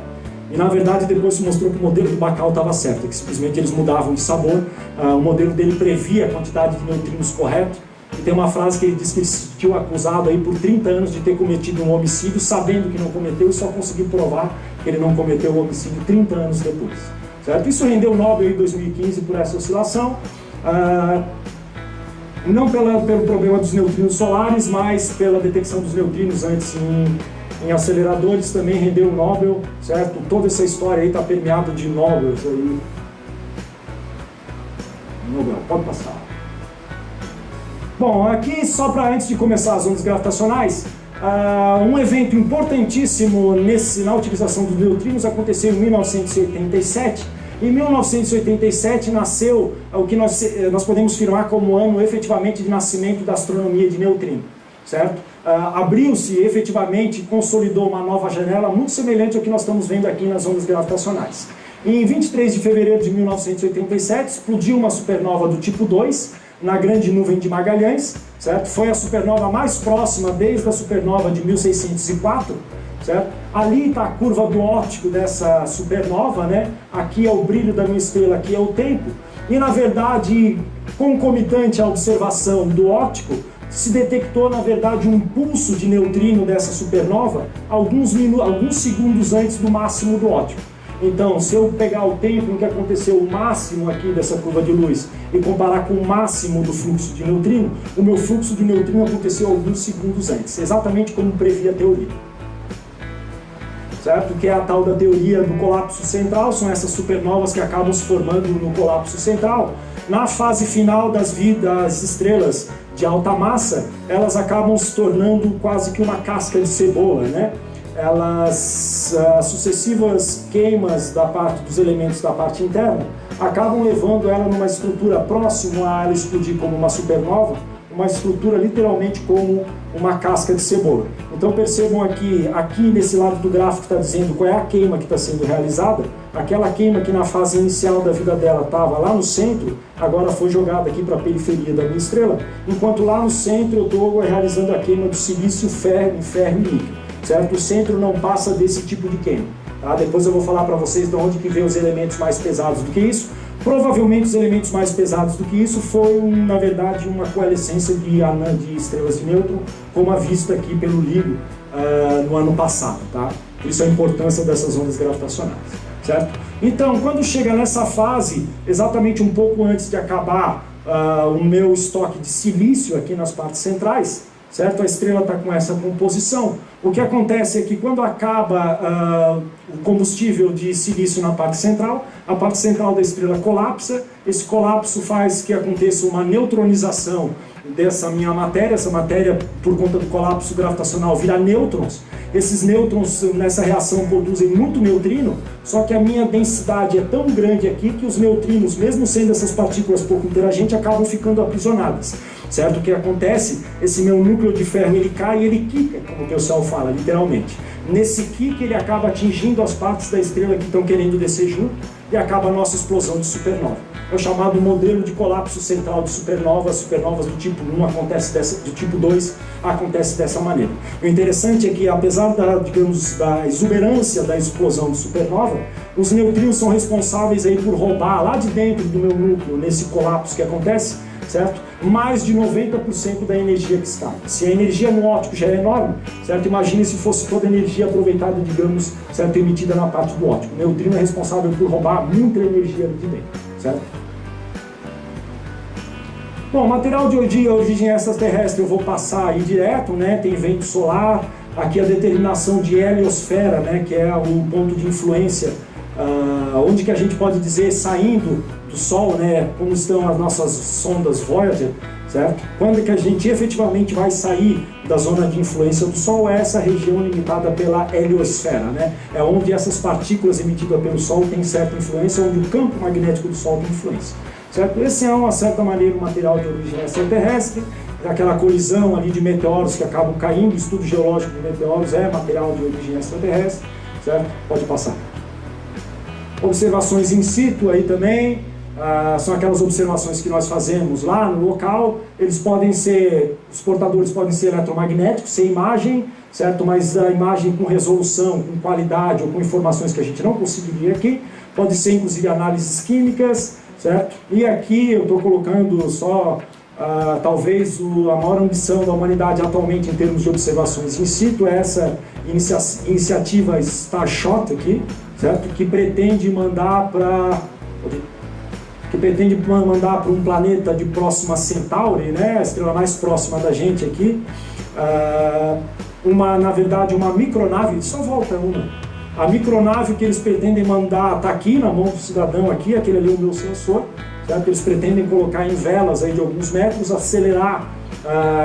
E na verdade depois se mostrou que o modelo do Bacall estava certo, que simplesmente eles mudavam de sabor, o modelo dele previa a quantidade de neutrinos correta. E tem uma frase que ele diz que ele se sentiu acusado aí por 30 anos de ter cometido um homicídio, sabendo que não cometeu e só conseguiu provar que ele não cometeu o homicídio 30 anos depois. Certo? Isso rendeu o Nobel em 2015 por essa oscilação, não pelo problema dos neutrinos solares, mas pela detecção dos neutrinos antes em aceleradores, também rendeu o Nobel, certo? Toda essa história aí está permeada de Nobels aí. Nobel, pode passar. Bom, aqui só para antes de começar as ondas gravitacionais, um evento importantíssimo na utilização dos neutrinos aconteceu em 1987. Em 1987 nasceu o que nós podemos afirmar como ano efetivamente de nascimento da astronomia de neutrino, certo? Abriu-se efetivamente, consolidou uma nova janela muito semelhante ao que nós estamos vendo aqui nas ondas gravitacionais. Em 23 de fevereiro de 1987 explodiu uma supernova do tipo 2 na Grande Nuvem de Magalhães, certo? Foi a supernova mais próxima desde a supernova de 1604, certo? Ali está a curva do óptico dessa supernova, né? Aqui é o brilho da minha estrela, aqui é o tempo. E na verdade, concomitante à observação do óptico, se detectou na verdade um pulso de neutrino dessa supernova alguns segundos antes do máximo do óptico. Então, se eu pegar o tempo em que aconteceu o máximo aqui dessa curva de luz e comparar com o máximo do fluxo de neutrino, o meu fluxo de neutrino aconteceu alguns segundos antes, exatamente como previa a teoria. Certo? Que é a tal da teoria do colapso central, são essas supernovas que acabam se formando no colapso central. Na fase final das estrelas de alta massa, elas acabam se tornando quase que uma casca de cebola, né? Sucessivas queimas da parte dos elementos da parte interna acabam levando ela numa estrutura próxima a ela explodir como uma supernova, uma estrutura literalmente como uma casca de cebola. Então percebam aqui nesse lado do gráfico está dizendo qual é a queima que está sendo realizada. Aquela queima que na fase inicial da vida dela estava lá no centro, agora foi jogada aqui para a periferia da minha estrela, enquanto lá no centro eu estou realizando a queima do silício, ferro e níquel. Certo? O centro não passa desse tipo de queima. Tá? Depois eu vou falar para vocês de onde que vem os elementos mais pesados do que isso. Provavelmente os elementos mais pesados do que isso foi, na verdade, uma coalescência de anã de estrelas de nêutron, como a vista aqui pelo LIGO no ano passado. Tá? Por isso a importância dessas ondas gravitacionais, certo? Então, quando chega nessa fase, exatamente um pouco antes de acabar o meu estoque de silício aqui nas partes centrais, certo? A estrela está com essa composição. O que acontece é que quando acaba o combustível de silício na parte central, a parte central da estrela colapsa. Esse colapso faz que aconteça uma neutronização dessa minha matéria. Essa matéria, por conta do colapso gravitacional, vira nêutrons. Esses nêutrons nessa reação produzem muito neutrino, só que a minha densidade é tão grande aqui que os neutrinos, mesmo sendo essas partículas pouco interagentes, acabam ficando aprisionadas. Certo? O que acontece? Esse meu núcleo de ferro ele cai e ele quica, como o pessoal fala, literalmente. Nesse kick ele acaba atingindo as partes da estrela que estão querendo descer junto e acaba a nossa explosão de supernova. É o chamado modelo de colapso central de supernovas. Supernovas do tipo 1 acontece do tipo 2 acontece dessa maneira. O interessante é que, apesar da exuberância da explosão de supernova, os neutrinos são responsáveis aí por roubar lá de dentro do meu núcleo, nesse colapso que acontece, certo? Mais de 90% da energia que está. Se a energia no óptico já é enorme, certo? Imagine se fosse toda a energia aproveitada, digamos, certo? Emitida na parte do óptico. O neutrino é responsável por roubar muita energia ali de dentro, certo? Bom, material de origem extraterrestre eu vou passar aí direto, né? Tem vento solar, aqui a determinação de heliosfera, né? Que é o ponto de influência, onde que a gente pode dizer, saindo do Sol, né? Como estão as nossas sondas Voyager, certo? Quando que a gente efetivamente vai sair da zona de influência do Sol, é essa região limitada pela heliosfera, né? É onde essas partículas emitidas pelo Sol têm certa influência, onde o campo magnético do Sol tem influência. Certo? Esse é, uma certa maneira, um material de origem extraterrestre, aquela colisão ali de meteoros que acabam caindo, o estudo geológico de meteoros é material de origem extraterrestre, certo? Pode passar. Observações in situ aí também, são aquelas observações que nós fazemos lá no local. Eles podem ser, os portadores podem ser eletromagnéticos, sem imagem, certo? Mas a imagem com resolução, com qualidade ou com informações que a gente não conseguiria aqui, pode ser inclusive análises químicas, certo? E aqui eu estou colocando só, talvez, a maior ambição da humanidade atualmente em termos de observações in situ, é essa iniciativa Starshot aqui, certo? Que pretende mandar para um planeta de Próxima Centauri, né? A estrela mais próxima da gente aqui, na verdade, uma micronave, só volta uma. A micronave que eles pretendem mandar está aqui na mão do cidadão aqui, aquele ali é o meu sensor, certo? Eles pretendem colocar em velas aí de alguns metros, acelerar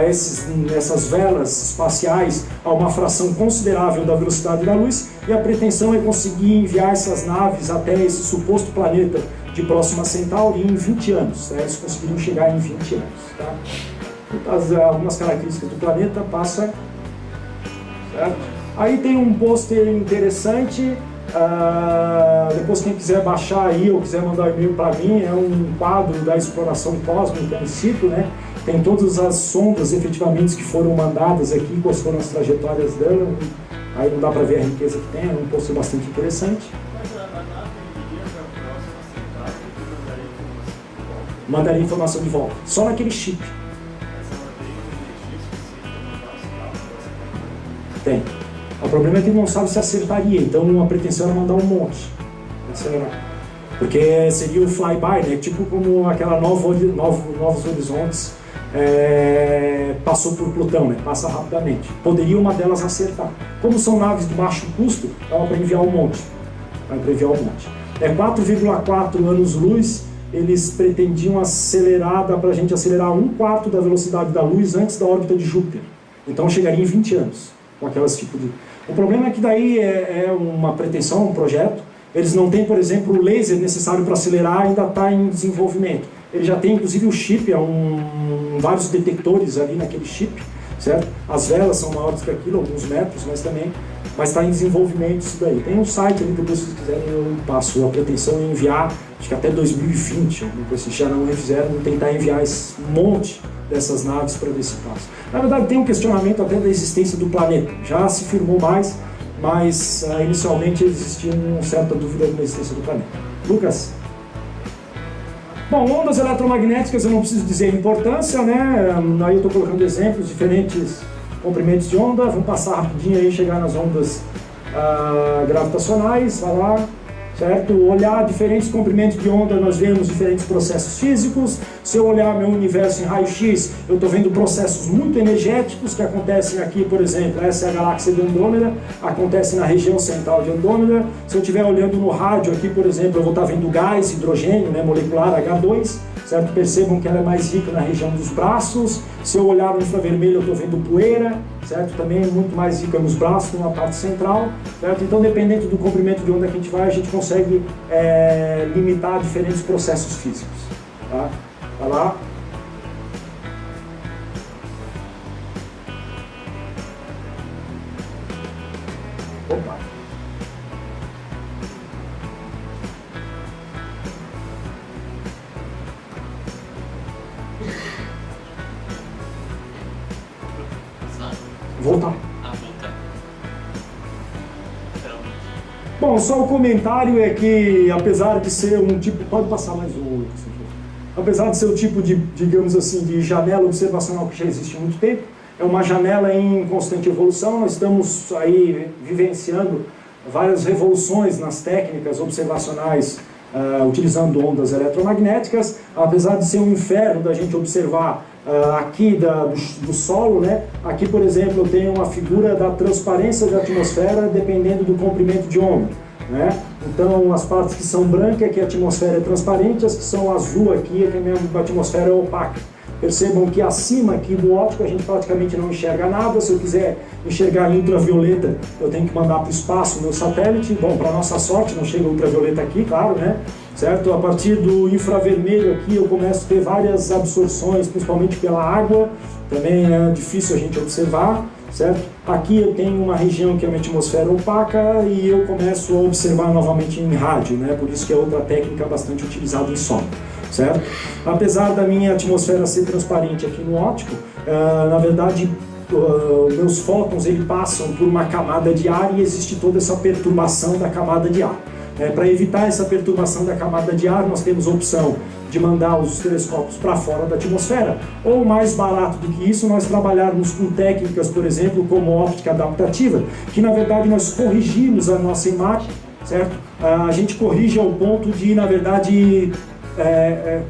essas velas espaciais a uma fração considerável da velocidade da luz, e a pretensão é conseguir enviar essas naves até esse suposto planeta de Próxima Centauri em 20 anos. Tá? Eles conseguiriam chegar em 20 anos. Tá? Algumas características do planeta passa, certo? Aí tem um pôster interessante, depois quem quiser baixar aí ou quiser mandar um e-mail para mim, é um quadro da exploração cósmica in situ, né? Tem todas as sondas efetivamente que foram mandadas aqui, quais foram as trajetórias dela, aí não dá para ver a riqueza que tem, é um pôster bastante interessante. Mas a nave iria para a Próxima Centauri e Mandaria informação de volta, só naquele chip. Mas ela tem energia suficiente para mandar o sinal? Tem. O problema é que ele não sabe se acertaria, então a pretensão era mandar um monte. Porque seria o flyby, né? Tipo como aquela Novos Horizontes passou por Plutão, né? Passa rapidamente. Poderia uma delas acertar. Como são naves de baixo custo, dava para enviar um monte. É 4,4 anos-luz, eles pretendiam acelerar, dá para a gente acelerar 1/4 da velocidade da luz antes da órbita de Júpiter. Então chegaria em 20 anos, com aquelas tipo de... O problema é que daí é uma pretensão, um projeto. Eles não têm, por exemplo, o laser necessário para acelerar, ainda está em desenvolvimento. Ele já tem, inclusive, o chip, vários detectores ali naquele chip, certo? As velas são maiores que aquilo, alguns metros, mas está em desenvolvimento isso daí. Tem um site ali, depois se vocês quiserem eu passo. A pretensão é enviar, acho que até 2020, alguma coisa assim, já não fizeram, tentar enviar esse monte dessas naves para ver se passa. Na verdade, tem um questionamento até da existência do planeta. Já se firmou mais, mas inicialmente existia uma certa dúvida da existência do planeta. Lucas? Bom, ondas eletromagnéticas eu não preciso dizer a importância, né? Aí eu estou colocando exemplos, diferentes comprimentos de onda. Vamos passar rapidinho aí e chegar nas ondas gravitacionais, vai lá, certo? Olhar diferentes comprimentos de onda, nós vemos diferentes processos físicos. Se eu olhar meu universo em raio-x, eu estou vendo processos muito energéticos que acontecem aqui, por exemplo, essa é a galáxia de Andrômeda, acontece na região central de Andrômeda. Se eu estiver olhando no rádio aqui, por exemplo, eu vou estar vendo gás, hidrogênio, né, molecular H2, certo? Percebam que ela é mais rica na região dos braços. Se eu olhar no infravermelho, eu estou vendo poeira, certo? Também é muito mais rica nos braços, na parte central, certo? Então, dependendo do comprimento de onda que a gente vai, a gente consegue limitar diferentes processos físicos, tá? Vai lá. Opa. Voltar. Voltar. Então, Bom, só o comentário é que, apesar de ser um tipo... Pode passar mais um. Apesar de ser o tipo de, digamos assim, de janela observacional que já existe há muito tempo, é uma janela em constante evolução. Nós estamos aí vivenciando várias revoluções nas técnicas observacionais utilizando ondas eletromagnéticas. Apesar de ser um inferno da gente observar aqui do solo, né? Aqui, por exemplo, eu tenho uma figura da transparência da atmosfera dependendo do comprimento de onda, né? Então, as partes que são brancas, que a atmosfera é transparente, as que são azul aqui, que a minha atmosfera é opaca. Percebam que acima aqui do óptico a gente praticamente não enxerga nada. Se eu quiser enxergar ultravioleta, eu tenho que mandar para o espaço o meu satélite. Bom, para nossa sorte não chega ultravioleta aqui, claro, né? Certo? A partir do infravermelho aqui eu começo a ter várias absorções, principalmente pela água. Também é difícil a gente observar, certo? Aqui eu tenho uma região que é uma atmosfera opaca e eu começo a observar novamente em rádio, né? Por isso que é outra técnica bastante utilizada em som, certo? Apesar da minha atmosfera ser transparente aqui no óptico, na verdade meus fótons eles passam por uma camada de ar e existe toda essa perturbação da camada de ar. Para evitar essa perturbação da camada de ar, nós temos a opção de mandar os telescópios para fora da atmosfera, ou mais barato do que isso, nós trabalharmos com técnicas, por exemplo, como óptica adaptativa, que na verdade nós corrigimos a nossa imagem, certo? A gente corrige ao ponto de, na verdade,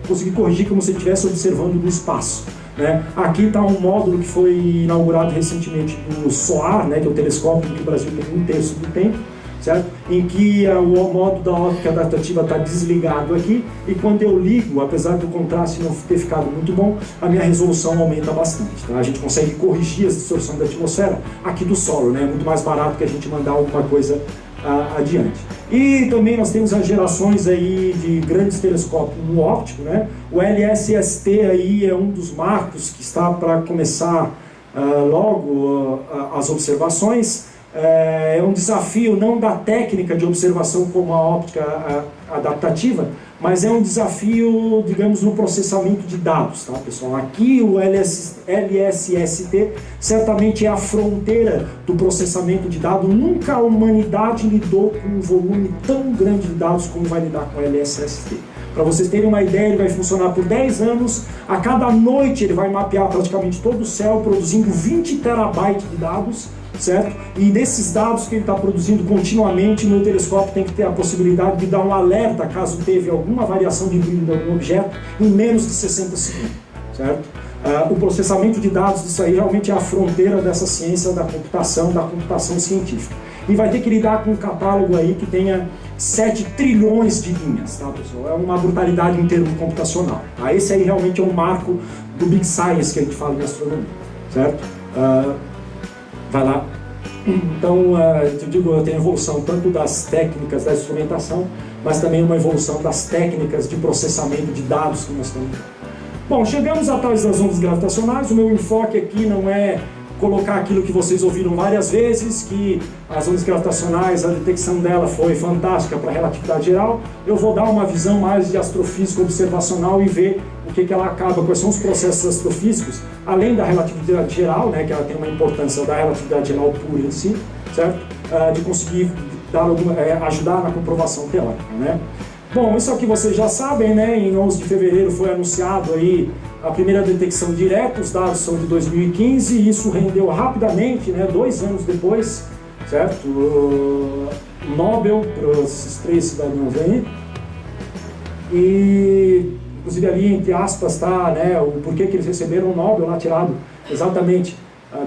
conseguir corrigir como se estivesse observando no espaço, né? Aqui está um módulo que foi inaugurado recentemente no SOAR, né, que é o telescópio que o Brasil tem 1/3 do tempo, certo? Em que o modo da óptica adaptativa está desligado aqui, e quando eu ligo, apesar do contraste não ter ficado muito bom, a minha resolução aumenta bastante, tá? A gente consegue corrigir as distorções da atmosfera aqui do solo, né? É muito mais barato que a gente mandar alguma coisa adiante. E também nós temos as gerações aí de grandes telescópios no óptico, né? O LSST aí é um dos marcos que está para começar logo as observações. É um desafio não da técnica de observação como a óptica adaptativa, mas é um desafio, digamos, no processamento de dados, tá, pessoal? Aqui o LSST certamente é a fronteira do processamento de dados. Nunca a humanidade lidou com um volume tão grande de dados como vai lidar com o LSST. Para vocês terem uma ideia, ele vai funcionar por 10 anos. A cada noite ele vai mapear praticamente todo o céu, produzindo 20 terabytes de dados, certo? E desses dados que ele está produzindo continuamente, meu telescópio tem que ter a possibilidade de dar um alerta caso teve alguma variação de brilho de algum objeto em menos de 60 segundos, certo? O processamento de dados disso aí realmente é a fronteira dessa ciência da computação científica. E vai ter que lidar com um catálogo aí que tenha 7 trilhões de linhas, tá, pessoal? É uma brutalidade em termos computacional, tá? Esse aí realmente é um marco do Big Science que a gente fala em astronomia, certo? Vai lá. Então, eu digo, tem evolução tanto das técnicas da instrumentação, mas também uma evolução das técnicas de processamento de dados que nós estamos. Bom, chegamos atrás das ondas gravitacionais. O meu enfoque aqui não é colocar aquilo que vocês ouviram várias vezes, que as ondas gravitacionais, a detecção dela foi fantástica para a relatividade geral. Eu vou dar uma visão mais de astrofísica observacional e ver o que ela acaba, quais são os processos astrofísicos, além da relatividade geral, né, que ela tem uma importância da relatividade geral pura em si, certo? De conseguir dar ajudar na comprovação teórica, né? Bom, isso aqui vocês já sabem, né? Em 11 de fevereiro foi anunciado aí a primeira detecção direta, os dados são de 2015, e isso rendeu rapidamente, né, 2 anos depois, certo? O Nobel para esses 3 cidadãos aí. E, inclusive ali, entre aspas, tá, né, o porquê que eles receberam o Nobel lá tirado exatamente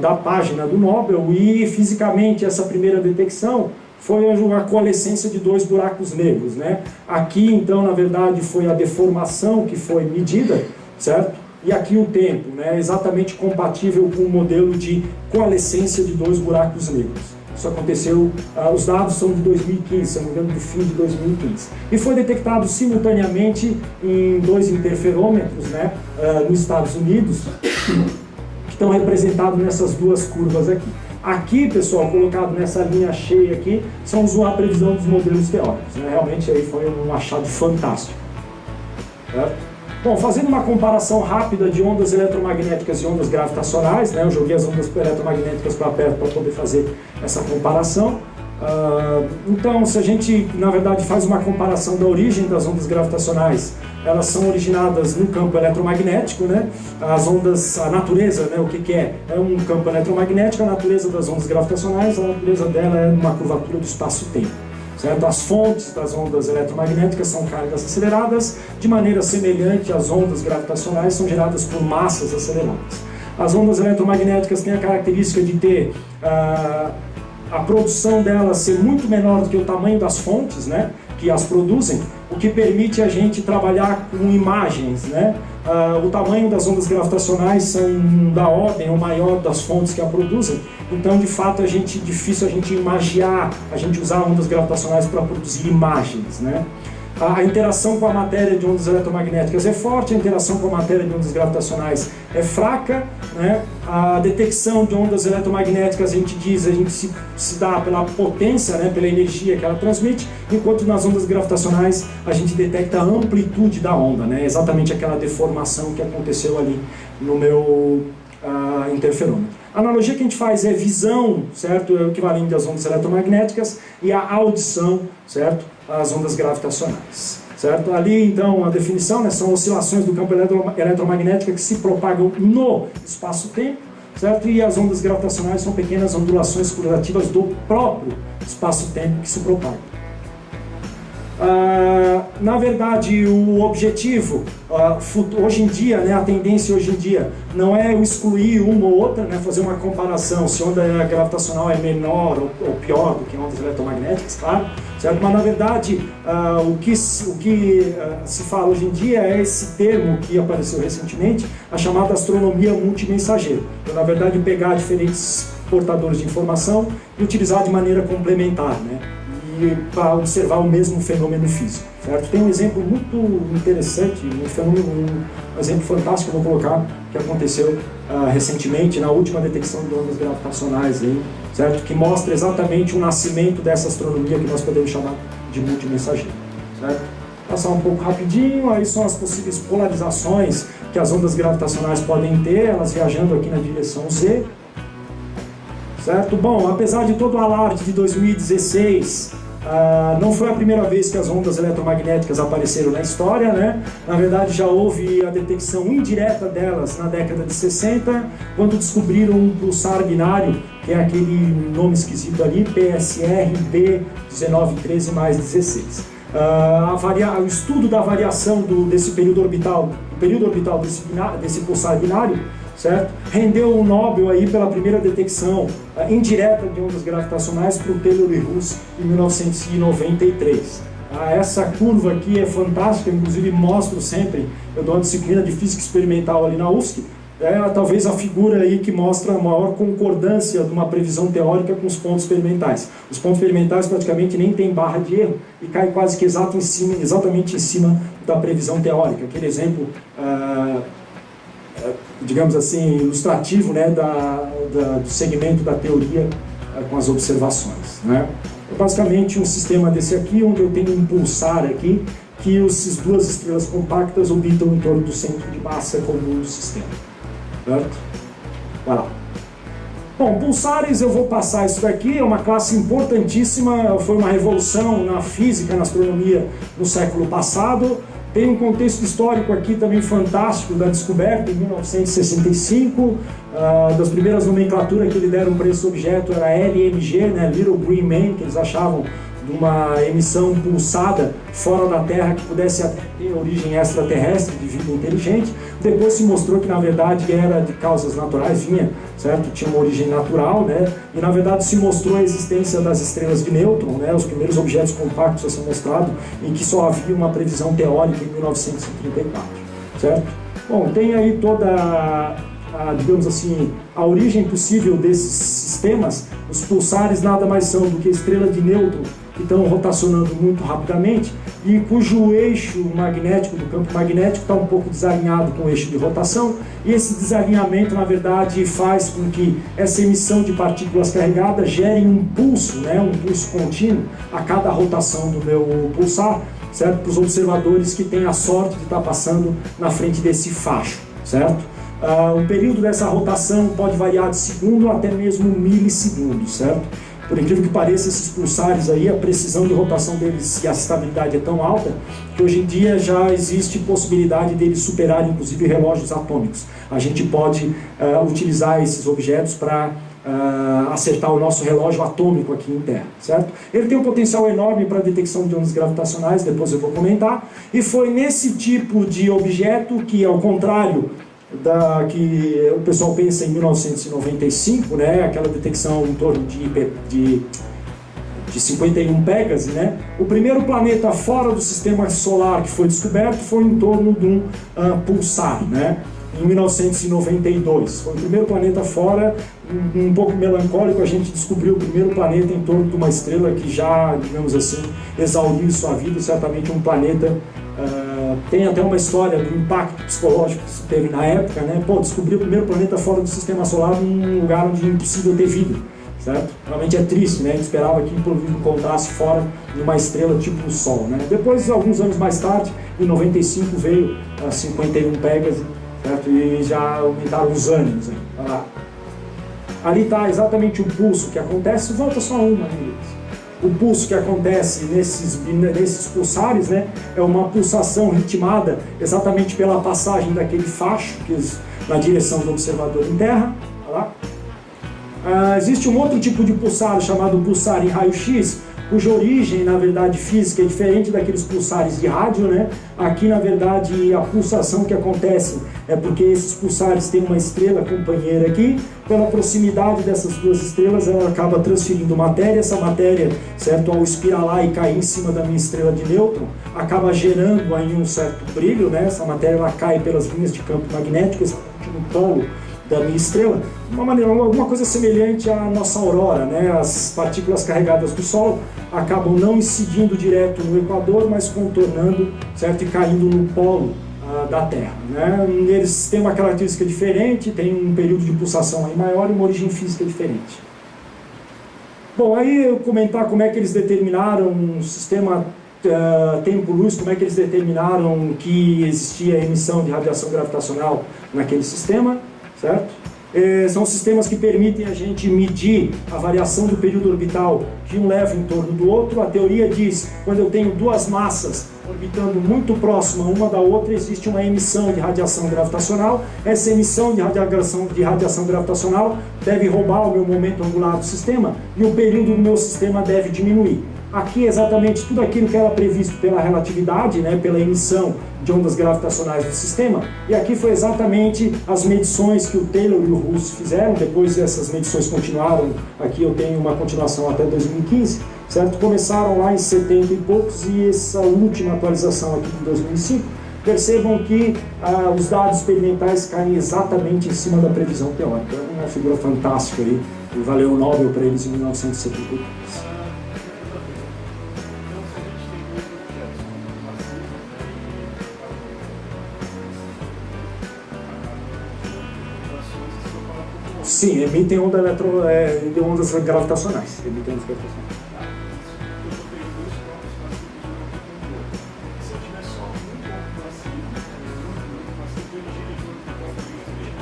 da página do Nobel, e fisicamente essa primeira detecção foi a coalescência de 2 buracos negros, né? Aqui, então, na verdade, foi a deformação que foi medida, certo? E aqui o tempo, né? Exatamente compatível com o modelo de coalescência de 2 buracos negros. Isso aconteceu, os dados são de 2015, se não me engano, do fim de 2015. E foi detectado simultaneamente em 2 interferômetros, né, nos Estados Unidos, que estão representados nessas 2 curvas aqui. Aqui, pessoal, colocado nessa linha cheia aqui, são a previsão dos modelos teóricos, né? Realmente aí foi um achado fantástico. Certo? Bom, fazendo uma comparação rápida de ondas eletromagnéticas e ondas gravitacionais, né? Eu joguei as ondas eletromagnéticas para perto para poder fazer essa comparação. Então, se a gente, na verdade, faz uma comparação da origem das ondas gravitacionais, elas são originadas no campo eletromagnético, né? As ondas, a natureza, né? O que é? É um campo eletromagnético, a natureza das ondas gravitacionais, a natureza dela é uma curvatura do espaço-tempo. Certo? As fontes das ondas eletromagnéticas são cargas aceleradas, de maneira semelhante às ondas gravitacionais são geradas por massas aceleradas. As ondas eletromagnéticas têm a característica de ter a produção delas ser muito menor do que o tamanho das fontes, né, que as produzem, o que permite a gente trabalhar com imagens, né? O tamanho das ondas gravitacionais são da ordem ou maior das fontes que a produzem, então de fato difícil a gente imaginar, a gente usar ondas gravitacionais para produzir imagens, né? A interação com a matéria de ondas eletromagnéticas é forte, a interação com a matéria de ondas gravitacionais é fraca, né? A detecção de ondas eletromagnéticas, a gente se dá pela potência, né? Pela energia que ela transmite, enquanto nas ondas gravitacionais a gente detecta a amplitude da onda, né? Exatamente aquela deformação que aconteceu ali no meu interferômetro. A analogia que a gente faz é visão, certo? É o equivalente às ondas eletromagnéticas, e a audição, certo? As ondas gravitacionais, certo? Ali, então, a definição, né, são oscilações do campo eletromagnético que se propagam no espaço-tempo, certo? E as ondas gravitacionais são pequenas ondulações correlativas do próprio espaço-tempo que se propagam. Na verdade, o objetivo hoje em dia, né, a tendência hoje em dia não é excluir uma ou outra, né, fazer uma comparação se a onda gravitacional é menor ou pior do que ondas eletromagnéticas, claro, certo? Mas na verdade o que se fala hoje em dia é esse termo que apareceu recentemente, a chamada astronomia multimensageira. Então, na verdade, pegar diferentes portadores de informação e utilizar de maneira complementar, né? Para observar o mesmo fenômeno físico, certo? Tem um exemplo muito interessante, um exemplo fantástico que eu vou colocar, que aconteceu recentemente na última detecção de ondas gravitacionais, aí, certo? Que mostra exatamente o nascimento dessa astronomia que nós podemos chamar de multimensageira, certo? Passar um pouco rapidinho, aí são as possíveis polarizações que as ondas gravitacionais podem ter, elas viajando aqui na direção Z, certo? Bom, apesar de todo o alarde de 2016, não foi a primeira vez que as ondas eletromagnéticas apareceram na história, né? Na verdade, já houve a detecção indireta delas na década de 60, quando descobriram um pulsar binário, que é aquele nome esquisito ali, PSR B1913 mais 16. O estudo da variação desse período orbital desse pulsar binário, certo? Rendeu um Nobel aí pela primeira detecção indireta de ondas gravitacionais para o Taylor e Roos em 1993. Essa curva aqui é fantástica, inclusive mostro sempre, eu dou uma disciplina de física experimental ali na UFSC, talvez a figura aí que mostra a maior concordância de uma previsão teórica com os pontos experimentais. Os pontos experimentais praticamente nem tem barra de erro e cai quase que exatamente em cima da previsão teórica. Aquele exemplo digamos assim, ilustrativo, né, do segmento da teoria com as observações, né? É basicamente um sistema desse aqui, onde eu tenho um pulsar aqui, que essas 2 estrelas compactas orbitam em torno do centro de massa comum do sistema, certo? Vai lá. Bom, pulsares, eu vou passar isso daqui, é uma classe importantíssima, foi uma revolução na física, na astronomia no século passado. Tem um contexto histórico aqui também fantástico da descoberta em 1965, das primeiras nomenclaturas que eles deram para esse objeto era LMG, né, Little Green Man, que eles achavam de uma emissão pulsada fora da Terra que pudesse até ter origem extraterrestre de vida inteligente. Depois se mostrou que na verdade era de causas naturais, certo? Tinha uma origem natural, né? E na verdade se mostrou a existência das estrelas de nêutron, né? Os primeiros objetos compactos a ser mostrado, em que só havia uma previsão teórica em 1934, certo? Bom, tem aí toda digamos assim, a origem possível desses sistemas. Os pulsares nada mais são do que estrela de nêutron que estão rotacionando muito rapidamente e cujo eixo magnético do campo magnético está um pouco desalinhado com o eixo de rotação, e esse desalinhamento na verdade faz com que essa emissão de partículas carregadas gere um pulso, né, um pulso contínuo a cada rotação do meu pulsar, certo? Para os observadores que têm a sorte de estar passando na frente desse facho, certo? O período dessa rotação pode variar de segundo até mesmo milissegundos, certo? Por incrível que pareça, esses pulsares aí, a precisão de rotação deles e a estabilidade é tão alta que hoje em dia já existe possibilidade deles superarem inclusive relógios atômicos. A gente pode utilizar esses objetos para acertar o nosso relógio atômico aqui em Terra, certo? Ele tem um potencial enorme para a detecção de ondas gravitacionais, depois eu vou comentar, e foi nesse tipo de objeto que, ao contrário que o pessoal pensa em 1995, né, aquela detecção em torno de 51 Pégase, né, o primeiro planeta fora do sistema solar que foi descoberto foi em torno de um pulsar, né, em 1992. Foi o primeiro planeta fora, um pouco melancólico, a gente descobriu o primeiro planeta em torno de uma estrela que já, digamos assim, exauriu sua vida, certamente um planeta. Tem até uma história do impacto psicológico que se teve na época, né? Pô, descobrir o primeiro planeta fora do sistema solar num lugar onde é impossível ter vida, certo? Realmente é triste, né? A gente esperava que encontrasse fora de uma estrela tipo o Sol, né? Depois, alguns anos mais tarde, em 95 veio a 51 Pégase, certo? E já aumentaram os ânimos aí. Olha lá. Ali está exatamente o pulso que acontece, volta só uma ali. O pulso que acontece nesses pulsares, né, é uma pulsação ritmada exatamente pela passagem daquele facho na direção do observador em terra. Olha lá. Existe um outro tipo de pulsar chamado pulsar em raio-x, cuja origem, na verdade, física é diferente daqueles pulsares de rádio, né? Aqui, na verdade, a pulsação que acontece é porque esses pulsares têm uma estrela companheira aqui. Pela proximidade dessas duas estrelas, ela acaba transferindo matéria. Essa matéria, certo, ao espiralar e cair em cima da minha estrela de nêutron, acaba gerando aí um certo brilho, né? Essa matéria ela cai pelas linhas de campo magnético, no polo da minha estrela, alguma coisa semelhante à nossa aurora, né? As partículas carregadas do Sol acabam não incidindo direto no equador, mas contornando, certo, e caindo no polo da Terra, né? Eles têm uma característica diferente, tem um período de pulsação aí maior e uma origem física diferente. Bom, aí eu comentar como é que eles determinaram um sistema tempo-luz, como é que eles determinaram que existia emissão de radiação gravitacional naquele sistema, certo? São sistemas que permitem a gente medir a variação do período orbital de um leve em torno do outro. A teoria diz que quando eu tenho duas massas orbitando muito próxima uma da outra, existe uma emissão de radiação gravitacional. Essa emissão de radiação gravitacional deve roubar o meu momento angular do sistema e o período do meu sistema deve diminuir. Aqui é exatamente tudo aquilo que era previsto pela relatividade, né, pela emissão de ondas gravitacionais do sistema, e aqui foi exatamente as medições que o Taylor e o Russo fizeram. Depois essas medições continuaram, aqui eu tenho uma continuação até 2015, certo? Começaram lá em 70 e poucos, e essa última atualização aqui de 2005, percebam que os dados experimentais caem exatamente em cima da previsão teórica. É uma figura fantástica aí, e valeu o Nobel para eles em 1973. Sim, emitem ondas gravitacionais. Emitem ondas gravitacionais.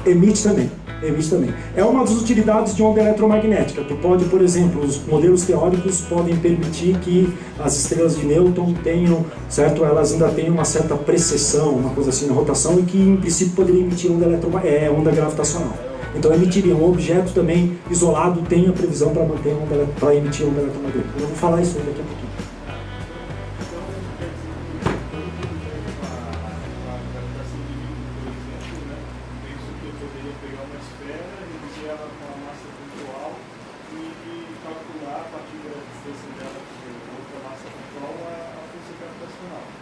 Emite também. emite também. É uma das utilidades de onda eletromagnética. Tu pode, por exemplo, os modelos teóricos podem permitir que as estrelas de nêutron tenham, certo? Elas ainda têm uma certa precessão, uma coisa assim na rotação, e que em princípio poderia emitir onda gravitacional. Então emitiria um objeto também isolado, tem a previsão para manter para emitir onda eletromagnética. Eu vou falar isso daqui a pouquinho.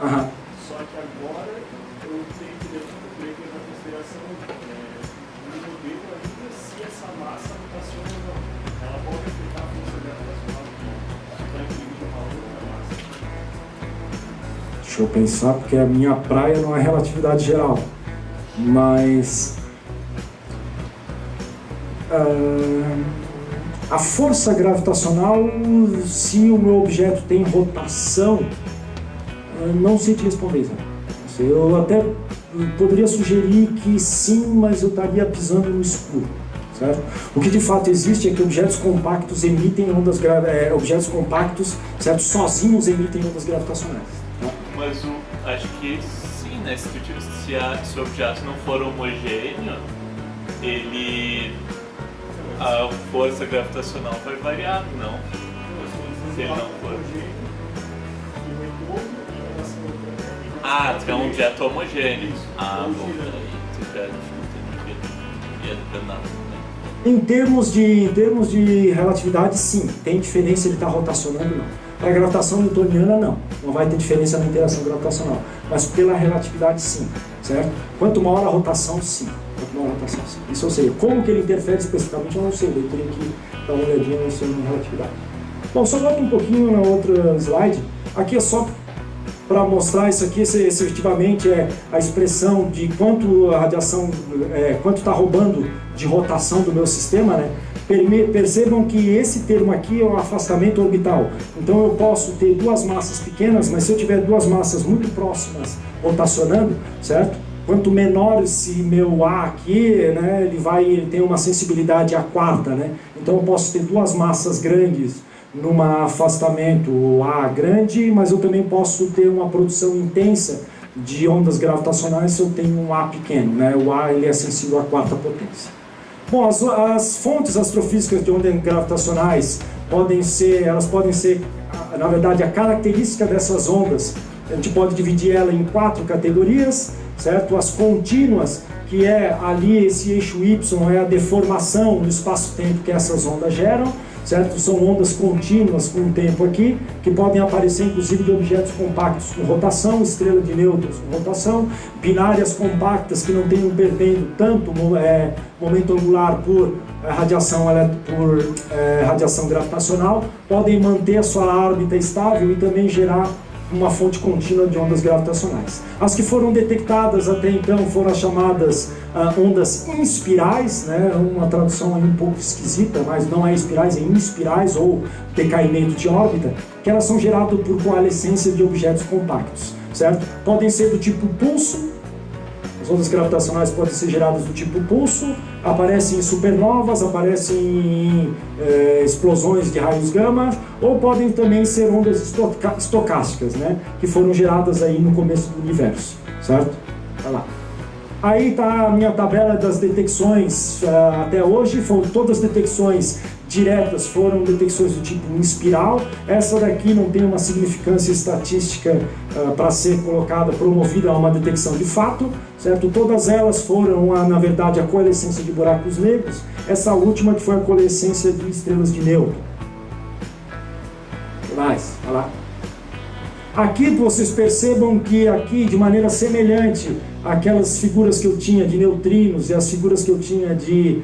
Aham. Só que agora eu tenho que levar em consideração no modelo ainda se essa massa rotaciona ou não. Ela pode afetar a força gravitacional para imprimir uma outra massa. Deixa eu pensar, porque a minha praia não é relatividade geral, mas a força gravitacional, se o meu objeto tem rotação, não sei te responder, Isabel. Eu até poderia sugerir que sim, mas eu estaria pisando no escuro, certo? O que de fato existe é que objetos compactos emitem objetos compactos, certo? Sozinhos emitem ondas gravitacionais. Tá? Mas acho que sim, né? Se o objeto não for homogêneo, a força gravitacional vai variar, não? Se ele não for. Ah, tu é um objeto homogêneo. Ah, bom, daí ia depender nada. Em termos de relatividade, sim, tem diferença ele estar rotacionando, não. Para a gravitação newtoniana, não vai ter diferença na interação gravitacional, mas pela relatividade, sim, certo? Quanto maior a rotação, sim. Isso eu sei. Como que ele interfere especificamente, eu não sei, eu teria que dar uma olhadinha nisso em relatividade. Bom, só volta um pouquinho na outra slide. Aqui é só para mostrar isso aqui, efetivamente é a expressão de quanto a radiação, quanto está roubando de rotação do meu sistema, né? Percebam que esse termo aqui é o afastamento orbital. Então eu posso ter duas massas pequenas, mas se eu tiver duas massas muito próximas rotacionando, certo? Quanto menor esse meu A aqui, né, ele tem uma sensibilidade à quarta, né? Então eu posso ter duas massas grandes num afastamento A grande, mas eu também posso ter uma produção intensa de ondas gravitacionais se eu tenho um A pequeno, né? O A ele é sensível à quarta potência. Bom, as fontes astrofísicas de ondas gravitacionais podem ser, na verdade, a característica dessas ondas, a gente pode dividir ela em 4 categorias, certo? As contínuas, que é ali esse eixo Y, é a deformação no espaço-tempo que essas ondas geram, certo? São ondas contínuas com o tempo aqui, que podem aparecer inclusive de objetos compactos com rotação, estrela de nêutrons com rotação, binárias compactas que não tenham perdendo tanto momento angular por radiação gravitacional, podem manter a sua órbita estável e também gerar uma fonte contínua de ondas gravitacionais. As que foram detectadas até então foram chamadas ondas inspirais, né? Uma tradução aí um pouco esquisita, mas não é espirais, é inspirais ou decaimento de órbita, que elas são geradas por coalescência de objetos compactos, certo? Podem ser do tipo pulso, as ondas gravitacionais podem ser geradas do tipo pulso, aparecem em supernovas, aparecem em explosões de raios gama, ou podem também ser ondas estocásticas, né, que foram geradas aí no começo do universo, certo? Vai lá. Aí está a minha tabela das detecções até hoje, foram todas as detecções diretas, foram detecções do tipo espiral. Essa daqui não tem uma significância estatística para ser promovida a uma detecção de fato, certo? Todas elas foram, na verdade, a coalescência de buracos negros, essa última que foi a coalescência de estrelas de nêutron. Vai lá. Aqui vocês percebam que aqui, de maneira semelhante àquelas figuras que eu tinha de neutrinos e as figuras que eu tinha de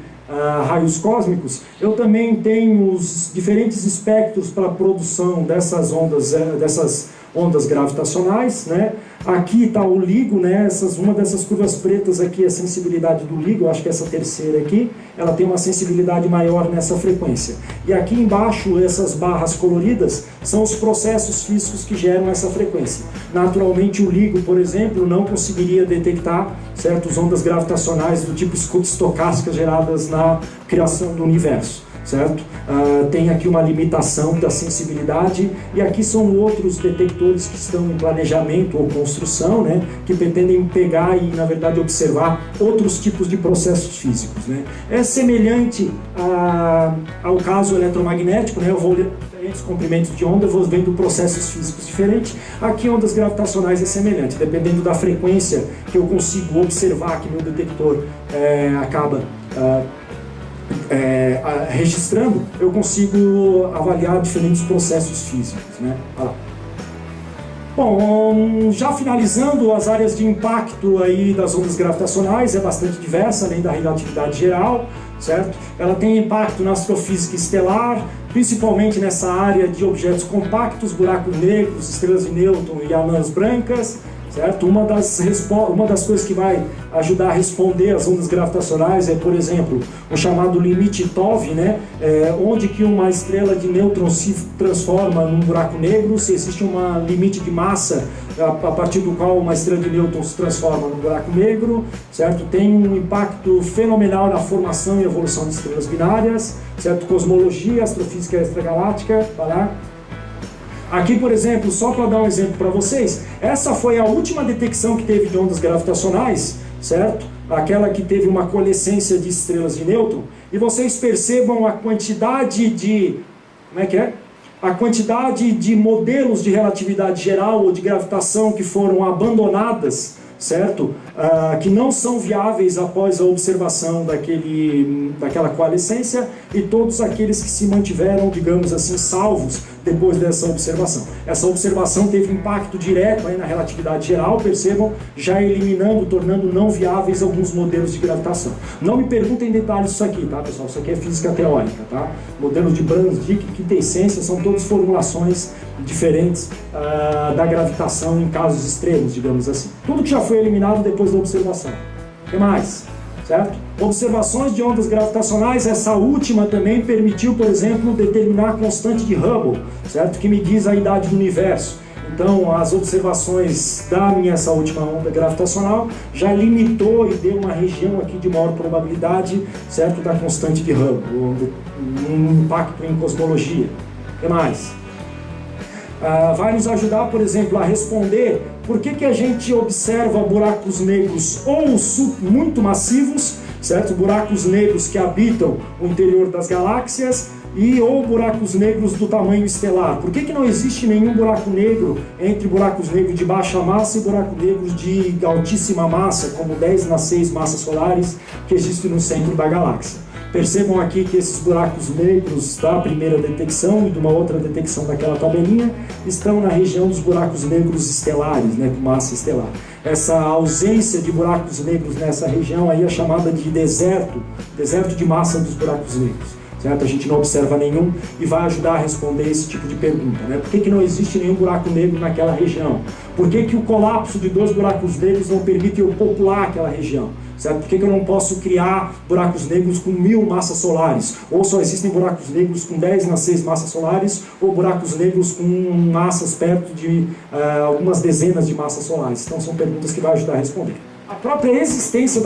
raios cósmicos, eu também tenho os diferentes espectros para a produção dessas ondas gravitacionais, né? Aqui está o LIGO, né? Uma dessas curvas pretas aqui é a sensibilidade do LIGO, acho que essa terceira aqui, ela tem uma sensibilidade maior nessa frequência. E aqui embaixo, essas barras coloridas, são os processos físicos que geram essa frequência. Naturalmente, o LIGO, por exemplo, não conseguiria detectar certas ondas gravitacionais do tipo estocásticas geradas na criação do universo. Certo? Tem aqui uma limitação da sensibilidade, e aqui são outros detectores que estão em planejamento ou construção, né, que pretendem pegar e, na verdade, observar outros tipos de processos físicos. Né. É semelhante ao caso eletromagnético, né, eu vou ler diferentes comprimentos de onda, eu vou vendo processos físicos diferentes. Aqui, ondas gravitacionais é semelhante, dependendo da frequência que eu consigo observar, que meu detector acaba registrando, eu consigo avaliar diferentes processos físicos, né? Bom, já finalizando, as áreas de impacto aí das ondas gravitacionais é bastante diversa, além da relatividade geral, certo? Ela tem impacto na astrofísica estelar, principalmente nessa área de objetos compactos, buracos negros, estrelas de nêutron e anãs brancas, certo? Uma das coisas que vai ajudar a responder às ondas gravitacionais é, por exemplo, o chamado limite TOV, né? Onde que uma estrela de nêutrons se transforma num buraco negro, se existe um limite de massa a partir do qual uma estrela de nêutrons se transforma num buraco negro, certo? Tem um impacto fenomenal na formação e evolução de estrelas binárias, certo? Cosmologia, astrofísica extragaláctica, tá lá? Aqui, por exemplo, só para dar um exemplo para vocês, essa foi a última detecção que teve de ondas gravitacionais, certo? Aquela que teve uma coalescência de estrelas de nêutron, e vocês percebam a quantidade de... Como é que é? A quantidade de modelos de relatividade geral ou de gravitação que foram abandonadas, certo? Que não são viáveis após a observação daquela coalescência, e todos aqueles que se mantiveram, digamos assim, salvos depois dessa observação. Essa observação teve impacto direto aí na relatividade geral, percebam, já eliminando, tornando não viáveis alguns modelos de gravitação. Não me perguntem em detalhes isso aqui, tá, pessoal? Isso aqui é física teórica, tá? Modelos de Brans-Dicke, quintessência, são todas formulações diferentes da gravitação em casos extremos, digamos assim. Tudo que já foi eliminado depois da observação. O que mais? Certo? Observações de ondas gravitacionais, essa última também permitiu, por exemplo, determinar a constante de Hubble, certo? Que me diz a idade do universo. Então, as observações essa última onda gravitacional já limitou e deu uma região aqui de maior probabilidade, certo? Da constante de Hubble, um impacto em cosmologia. O que mais? Vai nos ajudar, por exemplo, a responder por que a gente observa buracos negros ou muito massivos, certo? Buracos negros que habitam o interior das galáxias ou buracos negros do tamanho estelar. Por que não existe nenhum buraco negro entre buracos negros de baixa massa e buracos negros de altíssima massa, como 10⁶ massas solares que existem no centro da galáxia? Percebam aqui que esses buracos negros da primeira detecção e de uma outra detecção daquela tabelinha estão na região dos buracos negros estelares, né, com massa estelar. Essa ausência de buracos negros nessa região aí é chamada de deserto de massa dos buracos negros. Certo? A gente não observa nenhum e vai ajudar a responder esse tipo de pergunta. Né? Por que não existe nenhum buraco negro naquela região? Por que o colapso de 2 buracos negros não permite eu popular aquela região? Certo? Por que eu não posso criar buracos negros com 1000 massas solares? Ou só existem buracos negros com 10⁶ massas solares, ou buracos negros com massas perto de algumas dezenas de massas solares? Então são perguntas que vai ajudar a responder. A própria existência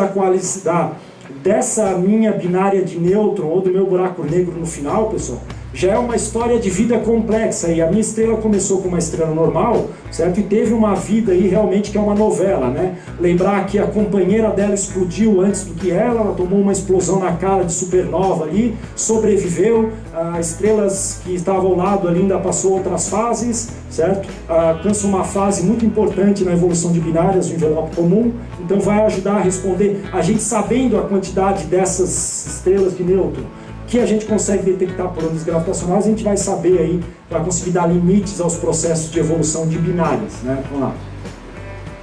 dessa minha binária de nêutron ou do meu buraco negro no final, pessoal, já é uma história de vida complexa. E a minha estrela começou com uma estrela normal, certo? E teve uma vida aí realmente que é uma novela, né? Lembrar que a companheira dela explodiu antes do que ela tomou uma explosão na cara de supernova ali, sobreviveu, estrelas que estavam ao lado ali ainda passou outras fases, certo? Alcança uma fase muito importante na evolução de binárias, o envelope comum. Então vai ajudar a responder, a gente sabendo a quantidade dessas estrelas de nêutron que a gente consegue detectar por ondas gravitacionais, a gente vai saber aí, vai conseguir dar limites aos processos de evolução de binárias, né? Vamos lá.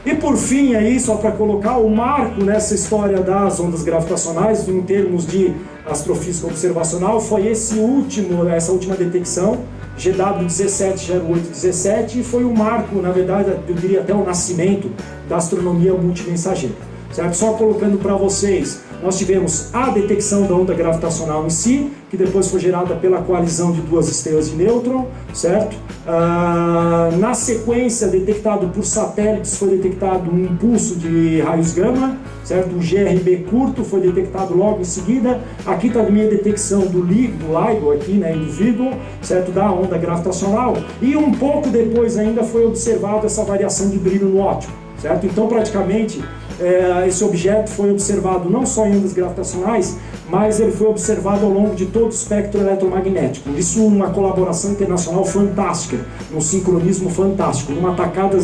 E por fim aí, só para colocar o marco nessa história das ondas gravitacionais, em termos de astrofísica observacional foi essa última detecção, GW 170817, e foi o marco, na verdade, eu diria até o nascimento da astronomia multimensageira. Certo? Só colocando para vocês, nós tivemos a detecção da onda gravitacional em si, que depois foi gerada pela coalizão de duas estrelas de nêutron, certo? Na sequência, detectado por satélites, foi detectado um impulso de raios gama, certo? O GRB curto foi detectado logo em seguida. Aqui está a minha detecção do LIGO aqui, né, e do Virgo, certo? Da onda gravitacional. E um pouco depois ainda foi observado essa variação de brilho no óptico, certo? Então, praticamente, esse objeto foi observado não só em ondas gravitacionais, mas ele foi observado ao longo de todo o espectro eletromagnético. Isso uma colaboração internacional fantástica, um sincronismo fantástico. Numa tacada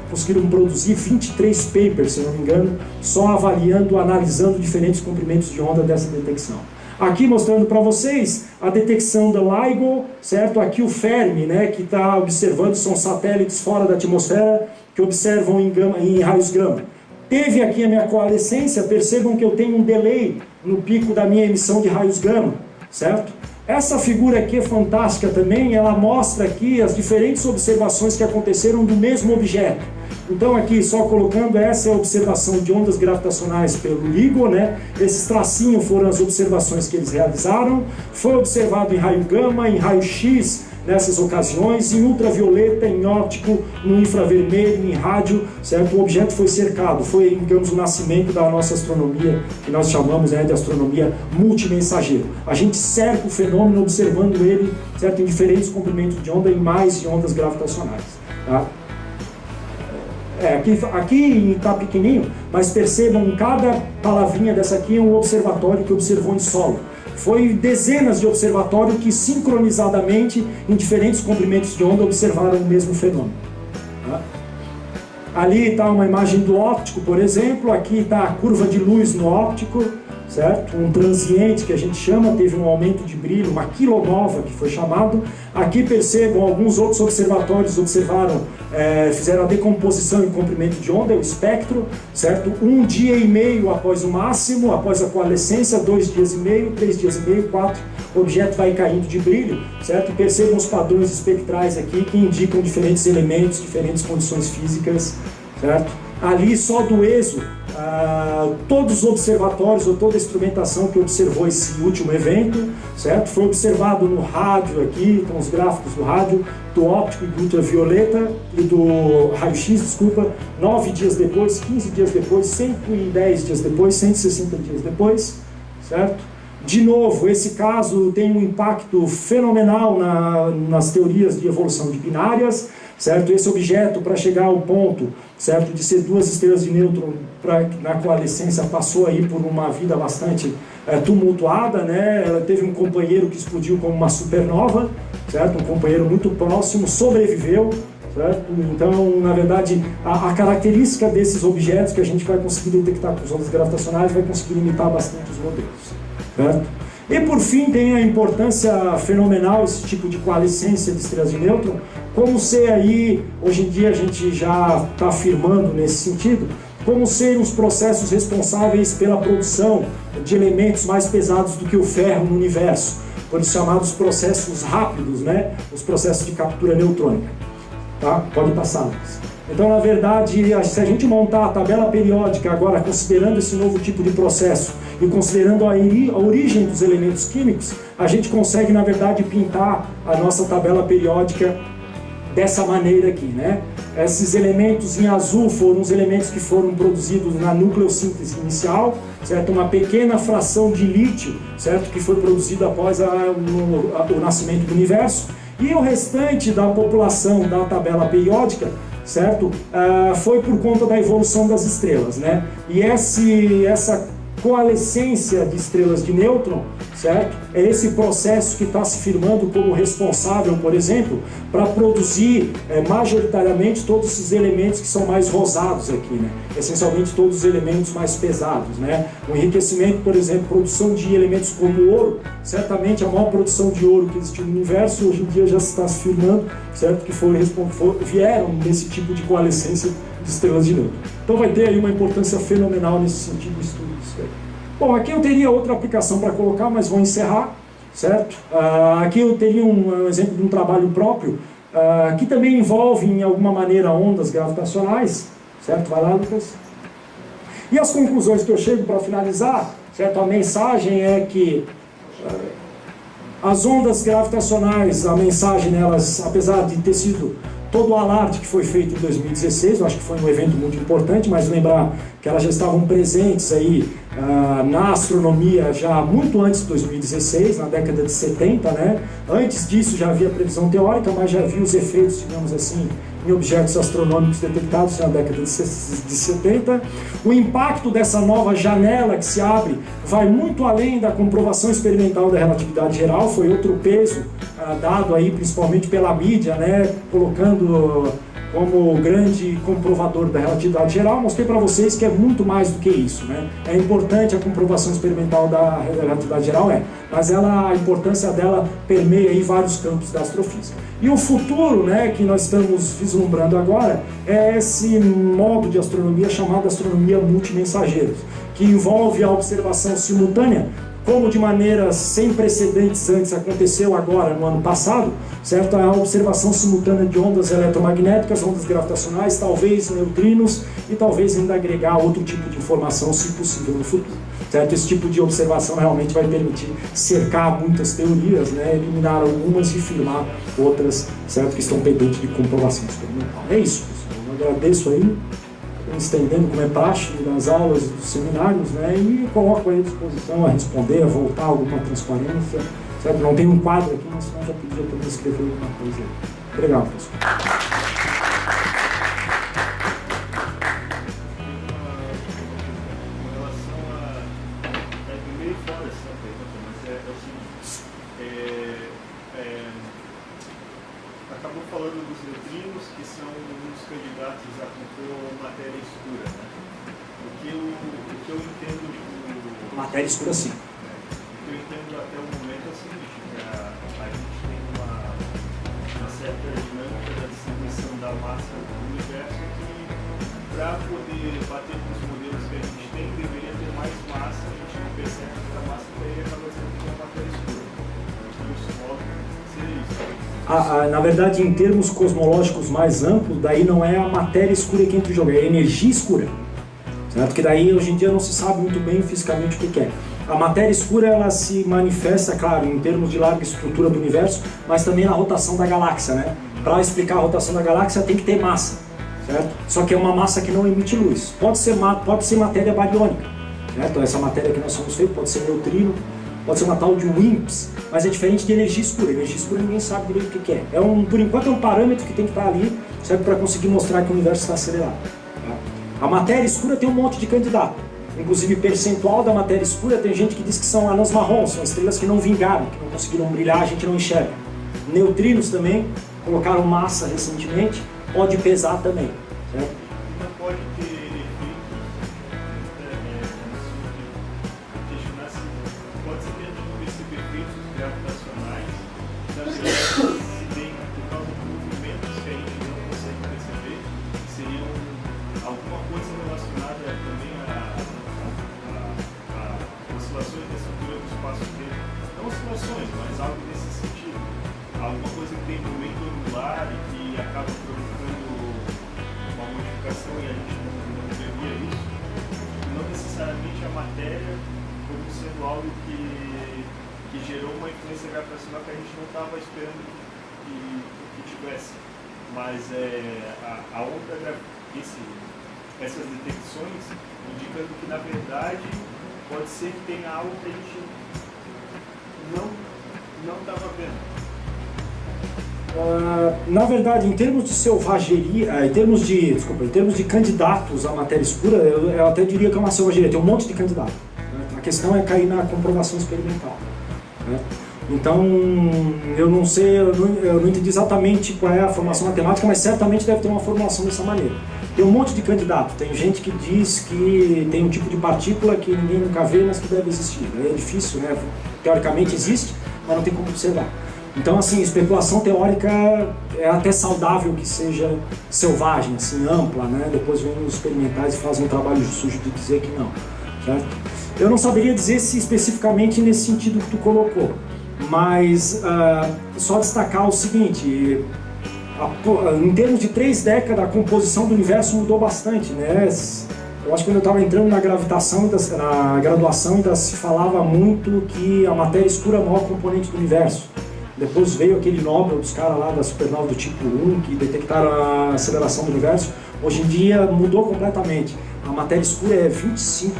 conseguiram produzir 23 papers, se não me engano, só avaliando, analisando diferentes comprimentos de onda dessa detecção. Aqui mostrando para vocês a detecção da LIGO, certo? Aqui o Fermi, né, que está observando, são satélites fora da atmosfera que observam em raios gama. Teve aqui a minha coalescência, percebam que eu tenho um delay no pico da minha emissão de raios gama, certo? Essa figura aqui é fantástica também, ela mostra aqui as diferentes observações que aconteceram do mesmo objeto. Então aqui, só colocando, essa é a observação de ondas gravitacionais pelo LIGO, né? Esses tracinhos foram as observações que eles realizaram. Foi observado em raio gama, em raio X, nessas ocasiões, em ultravioleta, em óptico, no infravermelho, em rádio, certo? O objeto foi cercado, foi, digamos, o nascimento da nossa astronomia, que nós chamamos, né, de astronomia multimensageira. A gente cerca o fenômeno observando ele, certo, em diferentes comprimentos de onda e mais de ondas gravitacionais, tá? Aqui está pequenininho, mas percebam, cada palavrinha dessa aqui é um observatório que observou em solo. Foi dezenas de observatórios que sincronizadamente, em diferentes comprimentos de onda, observaram o mesmo fenômeno. Tá? Ali está uma imagem do óptico, por exemplo. Aqui está a curva de luz no óptico, certo? Um transiente que a gente chama, teve um aumento de brilho, uma kilonova que foi chamado. Aqui percebam, alguns outros observatórios observaram, fizeram a decomposição em comprimento de onda, o espectro, certo? 1 dia e meio após o máximo, após a coalescência, 2 dias e meio, 3 dias e meio, 4, o objeto vai caindo de brilho, certo? E percebam os padrões espectrais aqui que indicam diferentes elementos, diferentes condições físicas, certo? Ali só do ESO, todos os observatórios ou toda a instrumentação que observou esse último evento, certo? Foi observado no rádio aqui, com os gráficos do rádio, do óptico e do ultravioleta e do raio-x, desculpa, 9 dias depois, 15 dias depois, 110 dias depois, 160 dias depois, certo? De novo, esse caso tem um impacto fenomenal nas teorias de evolução de binárias, certo? Esse objeto, para chegar ao ponto, certo, de ser duas estrelas de nêutron na coalescência, passou aí por uma vida bastante tumultuada, né? Ela teve um companheiro que explodiu como uma supernova, certo? Um companheiro muito próximo, sobreviveu, certo? Então, na verdade, a característica desses objetos que a gente vai conseguir detectar com as ondas gravitacionais vai conseguir imitar bastante os modelos, certo? E por fim tem a importância fenomenal esse tipo de coalescência de estrelas de nêutron, como ser aí, hoje em dia a gente já está afirmando nesse sentido, como ser os processos responsáveis pela produção de elementos mais pesados do que o ferro no universo, por isso chamados processos rápidos, né? Os processos de captura neutrônica. Tá? Pode passar, Lucas. Então, na verdade, se a gente montar a tabela periódica agora, considerando esse novo tipo de processo e considerando a origem dos elementos químicos, a gente consegue, na verdade, pintar a nossa tabela periódica dessa maneira aqui, né? Esses elementos em azul foram os elementos que foram produzidos na nucleossíntese inicial, certo? Uma pequena fração de lítio, certo? Que foi produzida após o nascimento do universo. E o restante da população da tabela periódica, certo? Foi por conta da evolução das estrelas, né? E essa coalescência de estrelas de nêutron, certo? É esse processo que está se firmando como responsável, por exemplo, para produzir majoritariamente todos esses elementos que são mais rosados aqui, né? Essencialmente todos os elementos mais pesados, né? O enriquecimento, por exemplo, produção de elementos como ouro, certamente a maior produção de ouro que existiu no universo, hoje em dia já se está se firmando, certo? Que vieram nesse tipo de coalescência de estrelas de nêutron. Então vai ter aí uma importância fenomenal nesse sentido do estudo disso aí. Bom, aqui eu teria outra aplicação para colocar, mas vou encerrar, certo? Aqui eu teria um exemplo de um trabalho próprio, que também envolve, em alguma maneira, ondas gravitacionais, certo? Vai lá, Lucas. E as conclusões que eu chego para finalizar, certo? A mensagem é que as ondas gravitacionais, a mensagem nelas, apesar de ter sido todo o alarde que foi feito em 2016, eu acho que foi um evento muito importante, mas lembrar que elas já estavam presentes aí na astronomia já muito antes de 2016, na década de 70, né? Antes disso já havia previsão teórica, mas já havia os efeitos, digamos assim, em objetos astronômicos detectados na década de 70. O impacto dessa nova janela que se abre vai muito além da comprovação experimental da relatividade geral, foi outro peso dado aí principalmente pela mídia, né, colocando como grande comprovador da relatividade geral. Mostrei para vocês que é muito mais do que isso, né? É importante a comprovação experimental da relatividade geral, mas a importância dela permeia aí vários campos da astrofísica. E o futuro, né, que nós estamos vislumbrando agora é esse modo de astronomia chamado astronomia multimensageiros, que envolve a observação simultânea, como de maneira sem precedentes antes aconteceu agora no ano passado, certo? A observação simultânea de ondas eletromagnéticas, ondas gravitacionais, talvez neutrinos e talvez ainda agregar outro tipo de informação, se possível, no futuro. Certo? Esse tipo de observação realmente vai permitir cercar muitas teorias, né? Eliminar algumas e firmar outras, certo? Que estão pendentes de comprovação experimental. É isso, pessoal. Eu agradeço aí, estendendo como é praxe nas aulas dos seminários, né? E coloco aí à disposição a responder, a voltar alguma transparência, certo? Não tem um quadro aqui, mas senão já podia também escrever alguma coisa aí. Obrigado, pessoal. Acabou falando dos neutrinos, que são um dos candidatos a compor matéria escura, né? O que eu entendo de... Matéria escura, sim. O que eu entendo até o momento é o seguinte, que a gente tem uma certa dinâmica da distribuição da massa do universo que, para poder bater com os modelos que a gente tem, deveria ter mais massa, a gente não percebe que a massa daí acaba sendo uma matéria escura. E o solo seria isso. Na verdade, em termos cosmológicos mais amplos, daí não é a matéria escura que entra em jogo, é a energia escura. Certo? Porque daí, hoje em dia, não se sabe muito bem fisicamente o que é. A matéria escura, ela se manifesta, claro, em termos de larga estrutura do universo, mas também na rotação da galáxia, né? Para explicar a rotação da galáxia, tem que ter massa, certo? Só que é uma massa que não emite luz. Pode ser matéria bariônica, certo? Essa matéria que nós somos feitos pode ser neutrino, pode ser uma tal de WIMPs, mas é diferente de energia escura. Energia escura ninguém sabe direito o que é. Por enquanto é um parâmetro que tem que estar ali, certo? Para conseguir mostrar que o universo está acelerado. Tá? A matéria escura tem um monte de candidato. Inclusive, percentual da matéria escura, tem gente que diz que são anãs marrons, são estrelas que não vingaram, que não conseguiram brilhar, a gente não enxerga. Neutrinos também, colocaram massa recentemente, pode pesar também. Certo? Não pode ter efeitos, questionar se pode ser que a gente perceba efeitos gravitacionais da verdade se tem por causa de movimentos que a gente não consegue perceber, que seriam alguma coisa relacionada também a oscilações da estrutura do espaço-tempo. Não oscilações, mas algo nesse sentido. Alguma coisa que tem momento angular e que acaba provocando uma modificação e a gente não previa isso. Não necessariamente a matéria como sendo algo que gerou uma influência gravitacional que a gente não estava esperando que tivesse. Mas a onda, essas detecções indicando que na verdade pode ser que tenha algo que a gente não estava vendo. Na verdade, em termos de selvageria, em termos de candidatos à matéria escura, eu até diria que é uma selvageria, tem um monte de candidatos. Né? A questão é cair na comprovação experimental. Né? Então, eu não sei, eu não entendi exatamente qual é a formação matemática, mas certamente deve ter uma formulação dessa maneira. Tem um monte de candidatos, tem gente que diz que tem um tipo de partícula que ninguém nunca vê, mas que deve existir. É difícil, né? Teoricamente existe, mas não tem como observar. Então, assim, especulação teórica é até saudável que seja selvagem, assim, ampla, né? Depois vem os experimentais e fazem um trabalho sujo de dizer que não. certo? Eu não saberia dizer se especificamente nesse sentido que tu colocou, mas só destacar o seguinte, em termos de 3 décadas a composição do universo mudou bastante, né? Eu acho que quando eu estava entrando na gravitação, na graduação, ainda se falava muito que a matéria escura é o maior componente do universo. Depois veio aquele Nobel dos caras lá da supernova do tipo 1, que detectaram a aceleração do universo. Hoje em dia mudou completamente. A matéria escura é 25%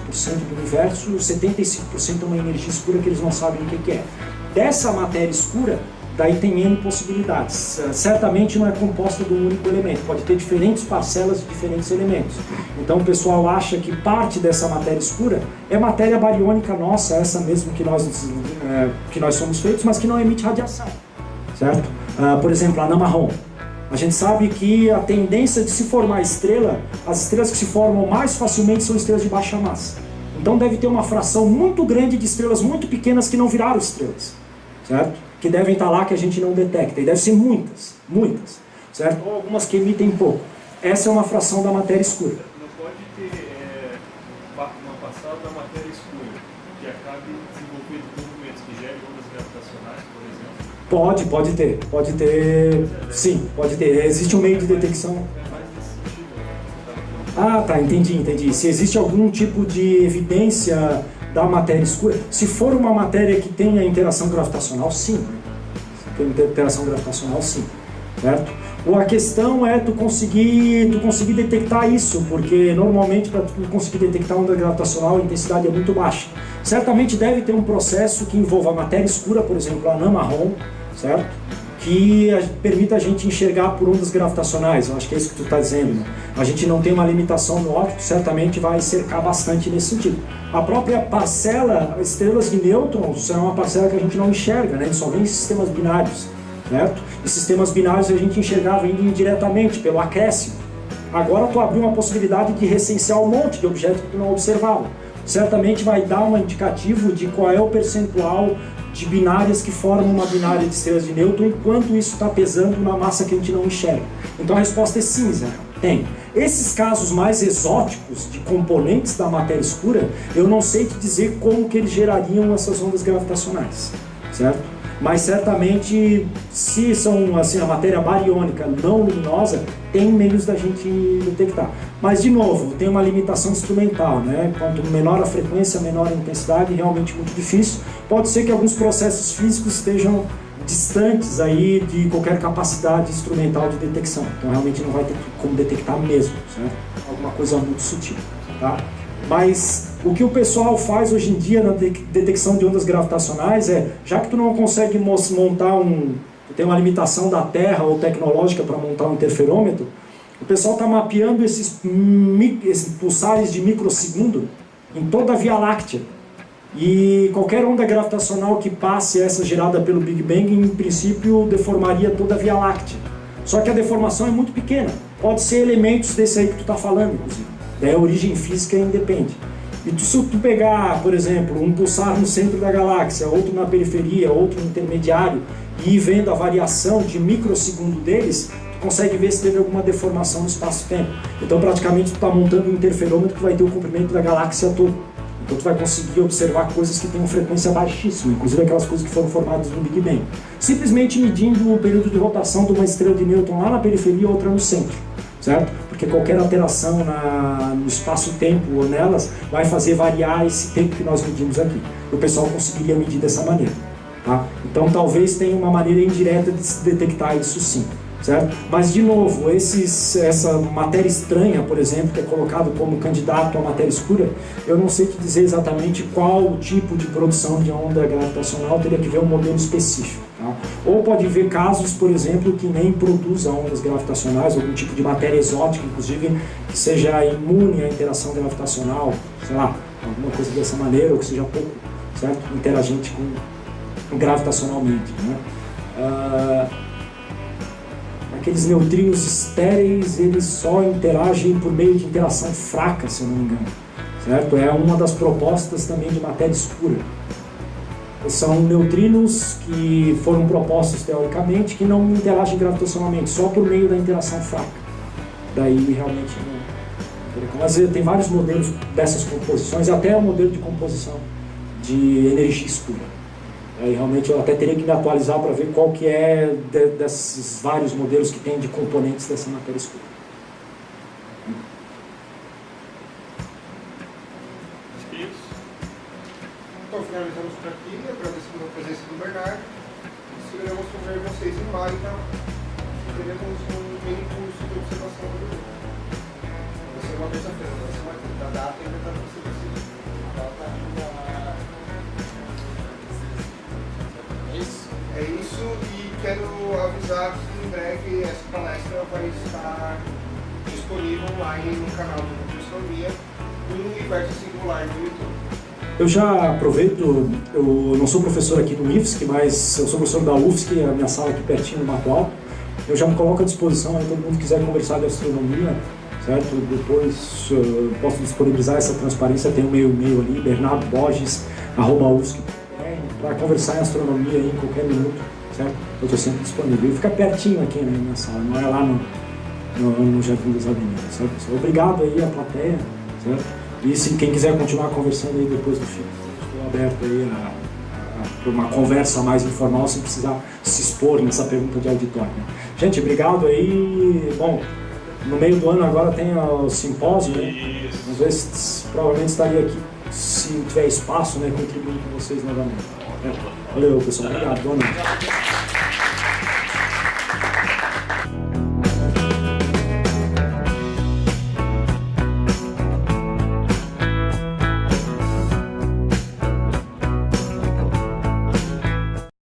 do universo, 75% é uma energia escura que eles não sabem o que é. Dessa matéria escura, daí tem N possibilidades. Certamente não é composta de um único elemento, pode ter diferentes parcelas de diferentes elementos. Então o pessoal acha que parte dessa matéria escura é matéria bariônica nossa, essa mesmo que nós somos feitos, mas que não emite radiação, certo? Por exemplo, a anã marrom. A gente sabe que a tendência de se formar estrela, as estrelas que se formam mais facilmente são estrelas de baixa massa. Então deve ter uma fração muito grande de estrelas muito pequenas que não viraram estrelas, certo? Que devem estar lá que a gente não detecta, e deve ser muitas, certo? Ou algumas que emitem pouco. Essa é uma fração da matéria escura. Não pode ter uma passada da matéria escura que acabe desenvolvendo movimentos que gerem ondas gravitacionais, por exemplo? Pode ter, sim, pode ter. Existe um meio de detecção. É mais nesse sentido. Tá, entendi. Se existe algum tipo de evidência da matéria escura, se for uma matéria que tenha interação gravitacional, sim. Se tem interação gravitacional, sim. Certo? Ou a questão é tu conseguir detectar isso, porque normalmente para tu conseguir detectar onda gravitacional a intensidade é muito baixa. Certamente deve ter um processo que envolva a matéria escura, por exemplo, a anã marrom, certo? Que permita a gente enxergar por ondas gravitacionais. Eu acho que é isso que tu está dizendo, né? A gente não tem uma limitação no óptico, certamente vai cercar bastante nesse sentido. A própria parcela, estrelas de nêutrons, é uma parcela que a gente não enxerga, né? Só vem em sistemas binários, certo? E sistemas binários a gente enxergava indo indiretamente, pelo acréscimo. Agora tu abriu uma possibilidade de recensear um monte de objetos que tu não observava. Certamente vai dar um indicativo de qual é o percentual de binárias que formam uma binária de estrelas de nêutron, enquanto isso está pesando na massa que a gente não enxerga. Então a resposta é sim, Zé. Tem. Esses casos mais exóticos de componentes da matéria escura, eu não sei te dizer como que eles gerariam essas ondas gravitacionais, certo? Mas certamente, se são assim, a matéria bariônica não luminosa, tem meios da gente detectar. Mas, de novo, tem uma limitação instrumental, né? Quanto menor a frequência, menor a intensidade, realmente muito difícil. Pode ser que alguns processos físicos estejam distantes aí de qualquer capacidade instrumental de detecção. Então, realmente não vai ter como detectar mesmo, certo? Alguma coisa muito sutil, tá? Mas o que o pessoal faz hoje em dia na detecção de ondas gravitacionais é, já que tu não consegue montar tem uma limitação da Terra ou tecnológica para montar um interferômetro, o pessoal está mapeando esses pulsares de microsegundo em toda a Via Láctea. E qualquer onda gravitacional que passe essa gerada pelo Big Bang, em princípio, deformaria toda a Via Láctea. Só que a deformação é muito pequena. Pode ser elementos desse aí que tu está falando, inclusive. Daí a origem física independe. E se tu pegar, por exemplo, um pulsar no centro da galáxia, outro na periferia, outro no intermediário, e ir vendo a variação de microsegundo deles, tu consegue ver se teve alguma deformação no espaço-tempo. Então praticamente tu está montando um interferômetro que vai ter o comprimento da galáxia toda. Então tu vai conseguir observar coisas que têm uma frequência baixíssima, inclusive aquelas coisas que foram formadas no Big Bang. Simplesmente medindo o período de rotação de uma estrela de nêutron lá na periferia e outra no centro, certo? Porque qualquer alteração no espaço-tempo ou nelas vai fazer variar esse tempo que nós medimos aqui. O pessoal conseguiria medir dessa maneira, tá? Então talvez tenha uma maneira indireta de se detectar isso sim, certo? Mas de novo, essa matéria estranha, por exemplo, que é colocado como candidato à matéria escura, eu não sei te dizer exatamente qual o tipo de produção de onda gravitacional, teria que ver um modelo específico. Tá? Ou pode ver casos, por exemplo, que nem produza ondas gravitacionais, algum tipo de matéria exótica, inclusive, que seja imune à interação gravitacional, sei lá, alguma coisa dessa maneira, ou que seja pouco, certo? Interagente gravitacionalmente, né? Aqueles neutrinos estéreis, eles só interagem por meio de interação fraca, se eu não me engano, certo? É uma das propostas também de matéria escura. São neutrinos que foram propostos teoricamente que não interagem gravitacionalmente, só por meio da interação fraca. Daí realmente Mas tem vários modelos dessas composições, até o modelo de composição de energia escura. Aí realmente eu até teria que me atualizar para ver qual que é desses vários modelos que tem de componentes dessa matéria escura. Então finalizamos por aqui, agradecemos a presença do Bernardo. Seguiremos com vocês em maio, então teremos um mini curso de observação do grupo. Vai ser uma terça-feira, da data ainda está para ser decidida. É isso, e quero avisar que em breve essa palestra vai estar disponível online no canal do Grupo de Astronomia no Universo Singular no YouTube. Eu já aproveito, eu não sou professor aqui do IFSC, mas eu sou professor da UFSC, a minha sala aqui pertinho do Mato Alto. Eu já me coloco à disposição, aí todo mundo quiser conversar de astronomia, certo? Depois posso disponibilizar essa transparência, tem o meu e-mail ali, bernardoborges@ufsc, para conversar em astronomia aí em qualquer minuto, certo? Eu estou sempre disponível. E fica pertinho aqui na minha sala, não é lá no Jardim das Avenidas, certo? Obrigado aí à plateia, certo? E se quem quiser continuar conversando aí depois do filme, estou aberto aí a uma conversa mais informal, sem precisar se expor nessa pergunta de auditório. Né? Gente, obrigado aí. Bom, no meio do ano agora tem o simpósio, né? Às vezes provavelmente estaria aqui, se tiver espaço, né, contribuindo com vocês novamente. Valeu, pessoal. Obrigado. Boa noite.